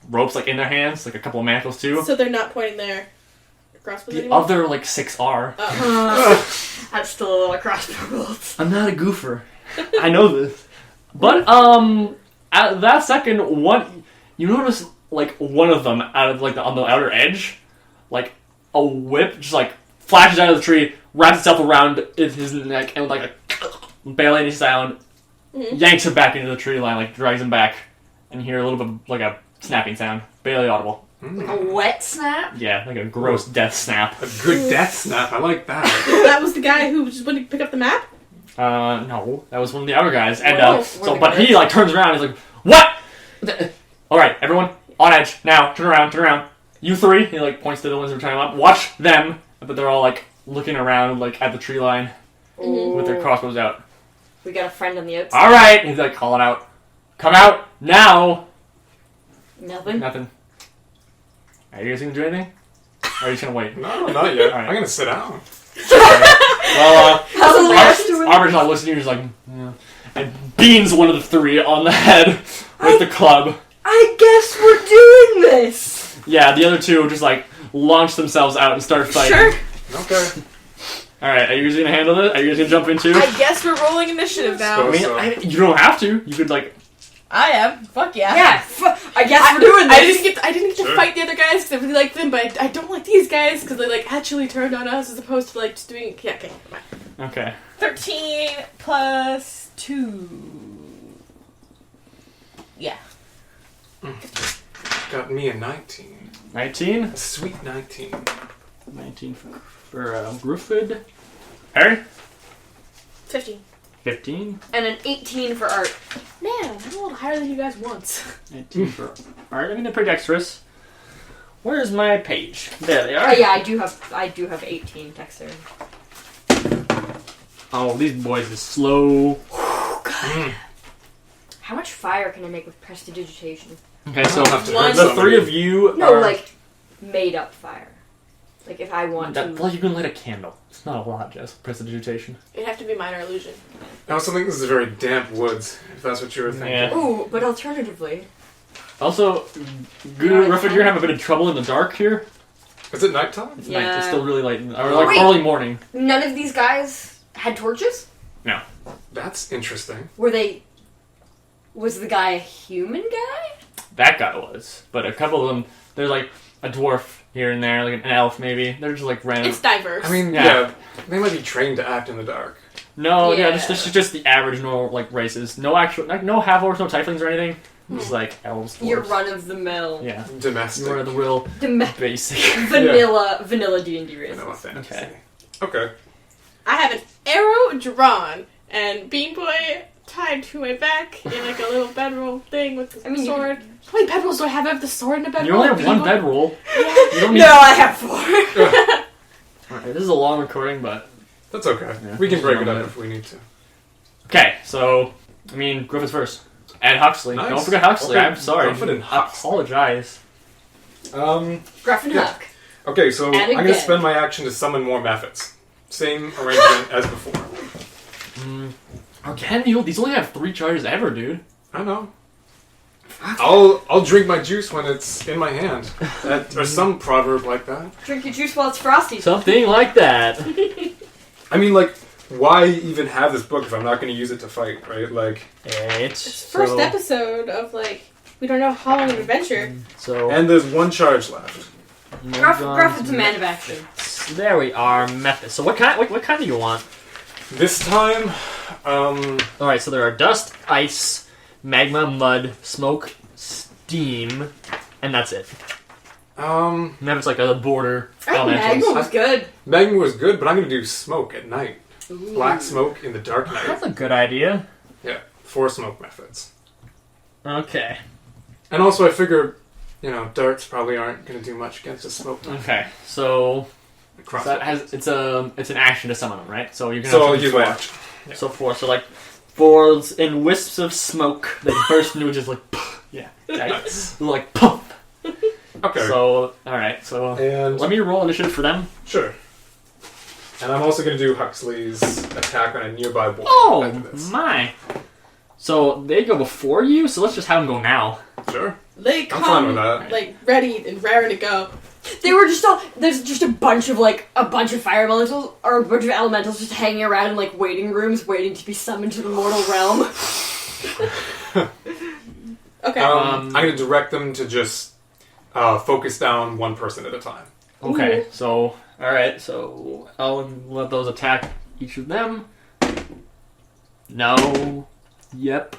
ropes like in their hands, like a couple of manacles too. So they're not pointing their crossbows The anymore? other like 6 are. Oh. That's still a lot of crossbow bolts. I'm not a goofer. I know this. But at that second, you notice like one of them out of like on the outer edge, like a whip just like flashes out of the tree, wraps itself around his neck, and with like a bailing sound, yanks him back into the tree line, like drags him back, and you hear a little bit of, like a snapping sound, barely audible. Like a wet snap? Yeah, like a gross death snap. A good death snap. I like that. That was the guy who just went to pick up the map? No, that was one of the outer guys, and but he like turns around, and he's like, "What? All right, everyone, on edge now. Turn around. You 3." He like points to the ones who are trying to up. Watch them, but they're all like looking around, like at the tree line with their crossbows out. We got a friend on the outside. All right, he's like calling out, "Come out now!" Nothing. Are you guys gonna do anything? Or are you just gonna wait? No, not yet. All right. I'm gonna sit down. Well, How's the rest doing? Arbor's not listening. He's like, yeah. And beans one of the 3 on the head with the club. I guess we're doing this. Yeah, the other 2 just like launch themselves out and start fighting. Sure. Okay. All right, are you guys gonna handle this? Are you guys gonna jump in too? I guess we're rolling initiative now. I mean, you don't have to. You could like. I am. Fuck yeah. Yeah, I guess we're doing this. I didn't get to fight the other guys because I really like them, but I don't like these guys because they like actually turned on us as opposed to like just doing. Yeah, okay, come on. Okay. 13 plus 2. Yeah. Got me a 19. 19. A sweet 19. 19 for Gruffud. Harry. 15. 15. And an 18 for art. Man, I'm a little higher than you guys once. 19 for art. I mean, they're pretty dexterous. Where's my page? There they are. Oh yeah, I do have 18 dexterity. Oh, these boys are slow. How much fire can I make with prestidigitation? Okay, so I'll have to hurt the somebody. 3 of you No, are... like made up fire. Like if I want to. Well, you can light a candle. It's not a lot, Jess. Prestidigitation. It'd have to be minor illusion. I also think this is very damp woods, if that's what you were thinking. Yeah. Ooh, but alternatively. Also, Gruffud, you're gonna have a bit of trouble in the dark here. Is it nighttime? It's Yeah. night. It's still really light. Or like Wait. early morning. None of these guys had torches? No. That's interesting. Were they? Was the guy a human guy? That guy was. But a couple of them, there's like a dwarf here and there, like an elf maybe. They're just like random. It's diverse. I mean, Yeah. yeah, they might be trained to act in the dark. No, yeah, Yeah. this is just the average normal like races. No actual, like no half-orcs, no tieflings or anything. Just like elves, dwarves. You're run of the mill. Yeah. Domestic. You're the real basic. Vanilla D&D race. Vanilla fantasy. Okay. Okay. I have an arrow drawn and Bean Boy tied to my back in like a little bedroll thing with the sword. How many bedrolls do I have? I have the sword and a bedroll. You only have one bedroll. Yeah. You don't need No, I have 4. Alright, this is a long recording, but... That's okay. Yeah, We can break it normal. up if we need to. Okay, so... Griffith's first. And Huxley. Nice. Don't forget Huxley. Okay. I'm sorry. Gruffud and I Hux. apologize. Gruffud Yeah. Huck. Okay, so And I'm going to again. spend my action to summon more methods. Same arrangement as before. Again, these only have 3 charges ever, dude. I know. I'll drink my juice when it's in my hand. Or some proverb like that. Drink your juice while it's frosty. Something like that. I mean, like, why even have this book if I'm not going to use it to fight, right? Like, It's first episode of like we don't know how long of an adventure. So... and there's 1 charge left. Gruffud's a man of action. There we are, methods. So what kind do you want? This time, Alright, so there are dust, ice, magma, mud, smoke, steam, and that's it. And then it's like a border. Magma was good. Magma was good, but I'm going to do smoke at night. Black smoke in the dark night. That's a good idea. Yeah, 4 smoke methods. Okay. And also I figure, darts probably aren't going to do much against a smoke method. Okay, so Crossbow. that has it's an action to summon them, right? So you can. So I'll have use my action. Yeah. So 4. So like 4 in wisps of smoke. They burst into just like yeah, Nice. like pump. Okay. So all right, so And let me roll initiative for them. sure. And I'm also going to do Huxley's attack on a nearby board. Oh after this. my! So they go before you. So let's just have them go now. Sure. They I'm fine come with that. like ready and raring to go. They were just there's just a bunch of fire elementals, or a bunch of elementals just hanging around in like waiting rooms waiting to be summoned to the mortal realm. Okay. I'm going to direct them to just focus down one person at a time. Okay, so alright, so I'll let those attack each of them. No. Yep.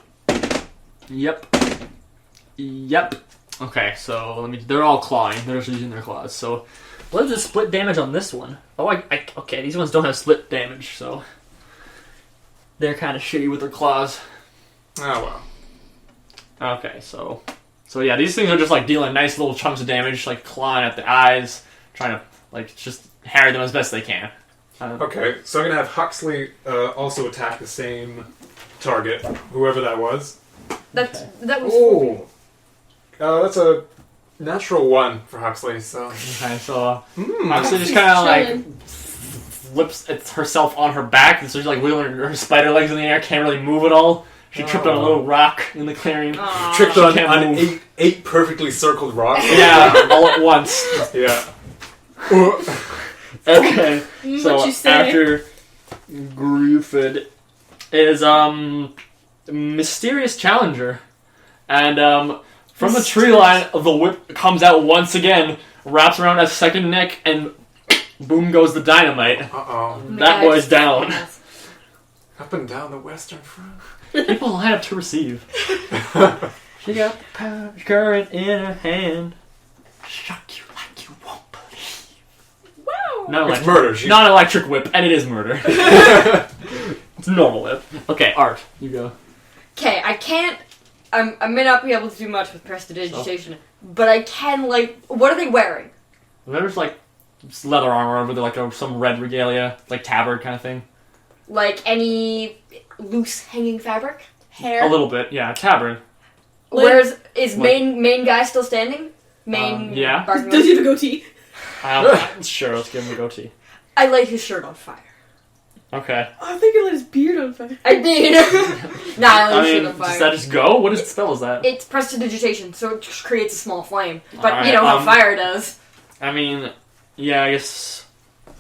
Okay, so they're all clawing. They're just using their claws. So what is the split damage on this one? Oh, okay, these ones don't have split damage, so they're kind of shitty with their claws. Oh, well. Okay, so yeah, these things are just like dealing nice little chunks of damage, like clawing at the eyes, trying to like just harry them as best they can. Okay, so I'm going to have Huxley also attack the same target, whoever that was. That was. Oh! That's a natural 1 for Huxley, so... Okay, so Mm. Huxley just kind of like flips herself on her back, and so she's like wiggling her spider legs in the air, can't really move at all. She tripped on a little rock in the clearing. Tripped She on can't move. eight perfectly circled rocks. Yeah, all at once. Yeah. Okay, so What you say? after Gruffud is mysterious challenger, and from the tree line, the whip comes out once again, wraps around a second neck, and boom goes the dynamite. Uh-oh. That boy's down. Up and down the western front. People line up to receive. She got power current in her hand. Shock you like you won't believe. Wow. Not It's electric, murder. not electric whip, and it is murder. It's normal whip. Okay, Art, you go. Okay, I can't. I may not be able to do much with prestidigitation, but I can What are they wearing? There's like leather armor over there, like some red regalia, like tabard kind of thing. Like any loose hanging fabric? Hair. A little bit, yeah, tabard. Is What? main guy still standing? Yeah. barking Does he have a goatee? Sure, let's give him a goatee. I light his shirt on fire. Okay. Oh, I think he lit his beard on fire. I mean, nah, I light his shirt on does fire. that just go? What spell is that? It's prestidigitation, so it just creates a small flame. But Alright, you know how fire does. I mean, yeah, I guess.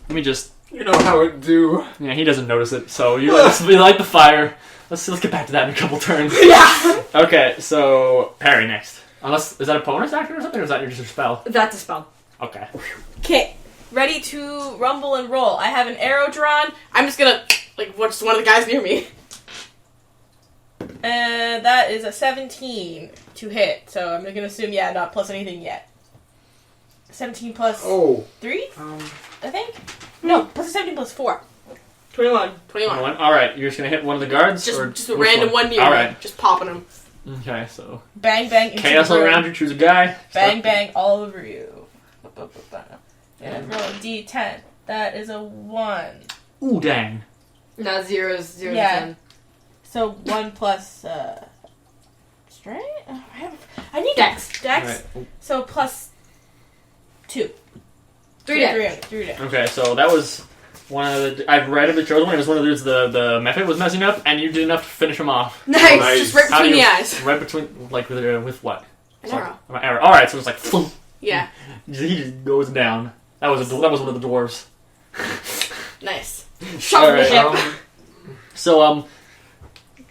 Let me just. You know how it do. Yeah, he doesn't notice it, so you light the fire. Let's get back to that in a couple turns. Yeah! Okay, so parry next. Unless is that a bonus action or something, or is that just your spell? That's a spell. Okay. Okay, ready to rumble and roll. I have an arrow drawn. I'm just gonna, watch one of the guys near me. And that is a 17 to hit. So I'm gonna assume, not plus anything yet. 17 plus 3, I think? No, plus 17 plus 4. 21. All right, you're just gonna hit one of the guards, Just a random one near All me. right. Just popping them. Okay, so Bang, bang. Into chaos the all room. around you. Choose a guy. Bang, bang, all over you. And roll a d10. That is a 1. Ooh, dang. Not 0 to Yeah. 10. So 1 plus strength. Oh, I need dex. Dex. All right. So plus 2. 3 damage. 3 damage. Okay, so that was one of the. I've read of the chosen one. It was one of those the method was messing up, and you did enough to finish him off. Nice. Nice. Just right How do between the you- eyes. Right between, like with what? An arrow. An arrow. All right, so it's like, thump. Yeah. He just goes down. That was one of the dwarves. Nice. Shove All the right, hip. So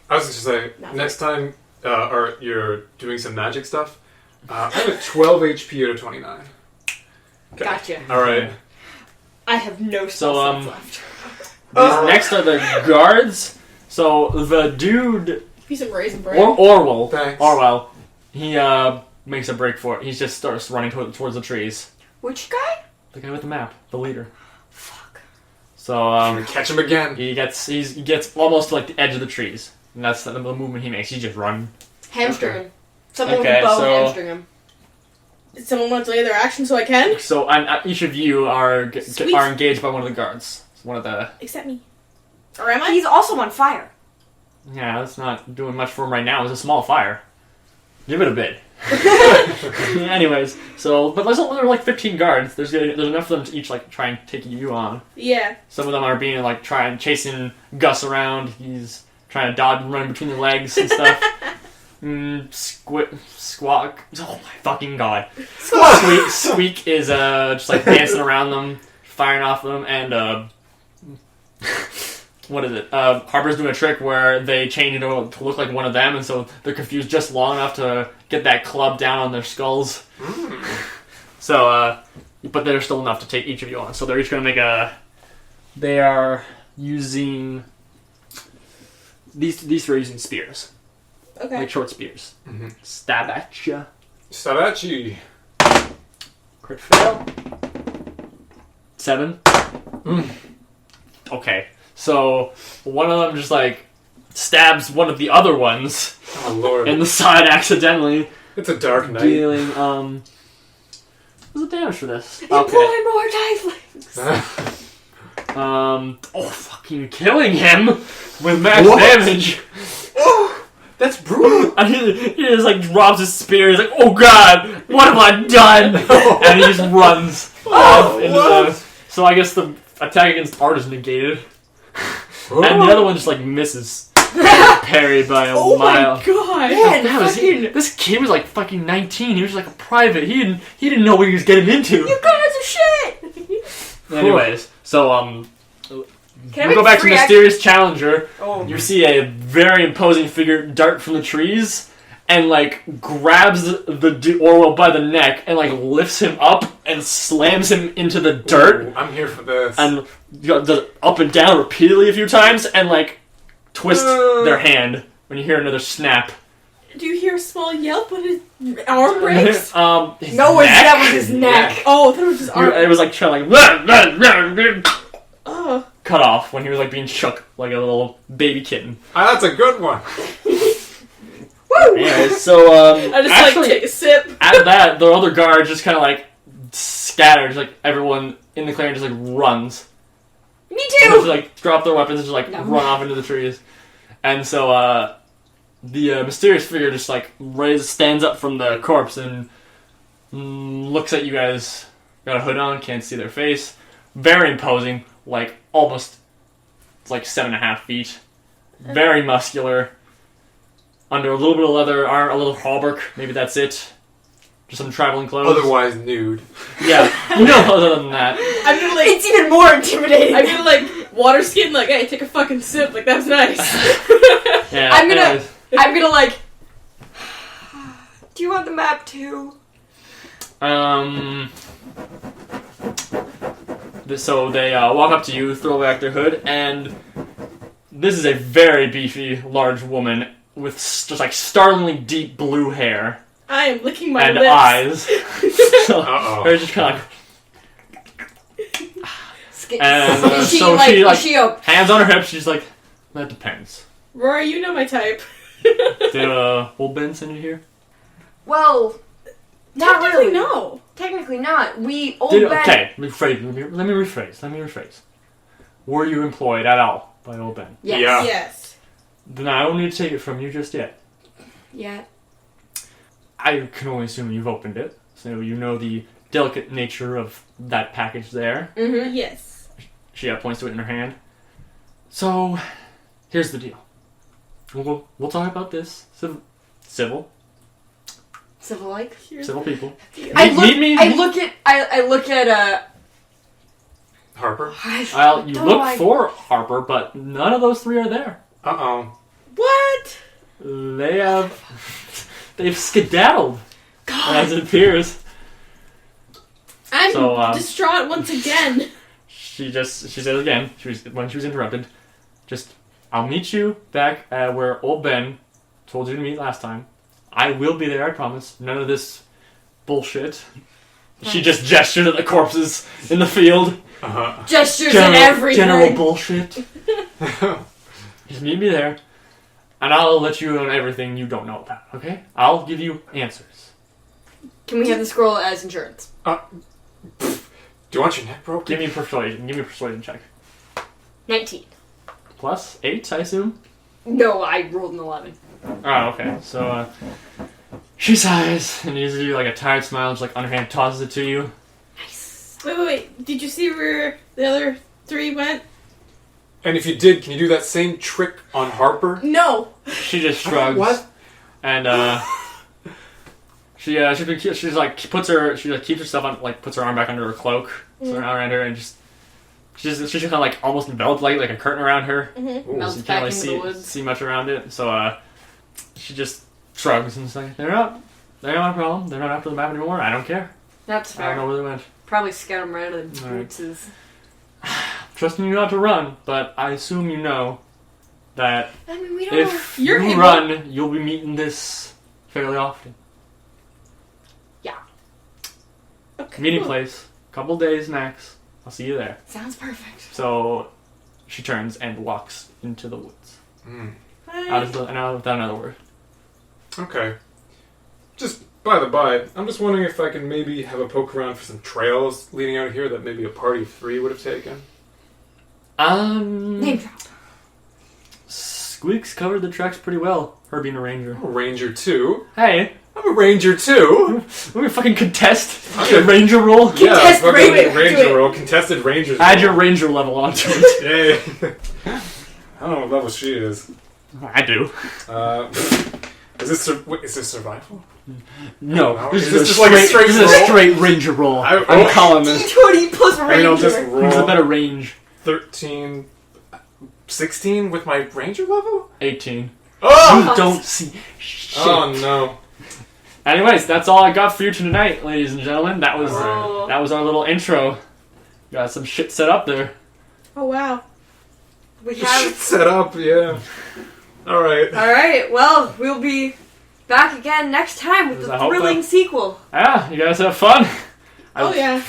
I was just gonna say, No. next time you're doing some magic stuff, I have a 12 HP out of 29. Okay. Gotcha. All right. I have no So, spell slots left. these next are the guards. So the dude Piece of raisin bread. Orwell. Thanks. Orwell. He makes a break for it. He just starts running towards the trees. Which guy? The guy with the map, the leader. Fuck. So I'm gonna catch him again. he gets almost to like the edge of the trees, and that's the movement he makes. He just run. Hamstring Okay. him. Someone Okay, with a bow so- hamstring him. Did someone want to delay their action so I can? So each of you are Sweet. are engaged by one of the guards. One of the Except me. Or am I? He's also on fire. yeah, that's not doing much for him right now. It's a small fire. Give it a bit. Anyways, so but there are like 15 guards. There's enough of them to each like try and take you on. Yeah. Some of them are being like chasing Gus around. He's trying to dodge and run between the legs and stuff. Squawk. Oh my fucking god. Squeak is just like dancing around them, firing off them, and what is it? Harper's doing a trick where they change it to look like one of them, and so they're confused just long enough to get that club down on their skulls. So, but there's still enough to take each of you on. So they're each going to make a. They are using. These three are using spears, Okay. like short spears. Mm-hmm. Stab at ya. Savachi. Crit fail. 7. Okay, so one of them just like stabs one of the other ones Oh lord. in the side accidentally, It's a dark night. dealing what's the damage for this? Employ more tieflings. Fucking killing him with max What? damage. Oh, that's brutal. And he just like drops his spear. He's like, "Oh God, what have I done?" And he just runs off into what? the. So I guess the attack against art is negated, and the other one just like misses, parried by a Oh mile. my god! Man, This kid was like fucking 19. He was like a private. He didn't know what he was getting into. You guys are shit! Anyways, so Can I we go make back to free Mysterious Challenger. Oh. You see a very imposing figure dart from the trees and like grabs the Orwell by the neck and like lifts him up and slams him into the dirt Ooh, I'm here for this. and does it up and down repeatedly a few times and like twists their hand when you hear another snap. Do you hear a small yelp when his arm breaks? His No one neck? that was his neck. Oh, I thought it was his arm. It was like trying like Oh. cut off when he was like being shook like a little baby kitten. That's a good one. Woo! Anyways, so I just actually, like take a sip. at that, the other guards just kind of like scatters, like everyone in the clearing just like runs. Me And just too! like drop their weapons and just like No. run off into the trees. And so the mysterious figure just like stands up from the corpse and looks at you guys. Got a hood on, can't see their face. Very imposing, like almost like 7.5 feet. Very muscular. Under a little bit of leather, arm, a little hauberk, maybe that's it. Just some traveling clothes. Otherwise nude. Yeah, no other than that. I'm gonna like. It's even more intimidating. I'm gonna like water skin. Like, hey, take a fucking sip. Like that's nice. Yeah, I'm gonna- anyways. I'm gonna like... Do you want the map too? So they walk up to you, throw back their hood, and this is a very beefy, large woman with just like startlingly deep blue hair I am licking my and lips. eyes. So Uh-oh. they're just kind of And is she so like, she like is she a... hands on her hips. She's like, that depends. Rory, you know my type. Did old Ben send you here? Well, not Technically, really. no. Technically not. Old Ben... Okay, let me rephrase. Were you employed at all by old Ben? Yes. Yeah. Yes. Then I don't need to take it from you just yet. Yeah. I can only assume you've opened it, so you know the delicate nature of that package there. Mm-hmm. Yes. She points to it in her hand. So, here's the deal. We'll talk about this. Civil Civil-like. people. I Meet look at Harper? You look for Harper, but none of those three are there. Uh-oh. What? They've skedaddled, as it appears. I'm distraught once again. She said again, when she was interrupted, I'll meet you back at where old Ben told you to meet last time. I will be there, I promise. None of this bullshit. She just gestured at the corpses in the field. Uh-huh. gestures and everything. General bullshit. Just meet me there, and I'll let you know everything you don't know about, okay? I'll give you answers. Can we have the scroll as insurance? Do you want your neck broken? Give me a persuasion check. 19. Plus 8, I assume? No, I rolled an 11. Oh, okay. So, she sighs and gives you like a tired smile, just like underhand tosses it to you. Nice. Wait. Did you see where the other three went? And if you did, can you do that same trick on Harper? No. She just shrugs. What? And she keeps herself on, like puts her arm back under her cloak, so her arm around her, and she's just kind of like almost enveloped like a curtain around her. Mm-hmm. Melts So you back can't into the really woods. see much around it. So she just shrugs and is like, they're not a problem. They're not after the map anymore. I don't care. That's I don't know fair. where they went. Probably scout them right out of the Alright. boots. Trusting you not to run, but I assume you know that I mean, we don't know. if You're you able- run, you'll be meeting this fairly often. Okay. Meeting place, couple days max. I'll see you there. Sounds perfect. So she turns and walks into the woods. Bye. Without another word. Okay. Just by the by, I'm just wondering if I can maybe have a poke around for some trails leading out of here that maybe a party of 3 would have taken. Name drop. Squeaks covered the tracks pretty well. Her being a ranger. I'm a ranger too. Hey, I'm a ranger too. we're gonna fucking contest I'm the gonna- ranger roll. Yeah, Contest fucking ranger, do ranger it. roll, contested rangers. Add roll. your ranger level onto it. Yay. I don't know what level she is. I do. Is this survival? No, No, this is is this just like a straight this is a roll? straight ranger roll. I- I'm calling this. D20 plus I mean, I'll just ranger. It's a roll better range. 13, 16 with my ranger level? 18. Oh! You don't see shit. Oh no. Anyways, that's all I got for you tonight, ladies and gentlemen. That was Oh. our little intro. Got some shit set up there. Oh wow. We The have... shit's set up, yeah. Alright. Alright, well, we'll be back again next time with Does the that help, thrilling though? sequel. Ah, you guys have fun. Oh yeah.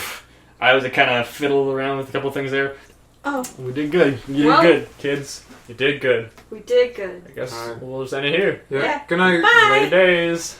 I was kind of fiddled around with a couple things there. Oh. We did good. You did Well- good, kids. You did good. We did good. I guess Alright. we'll just end it here. Yeah. Yeah. Good night. Bye. Later days.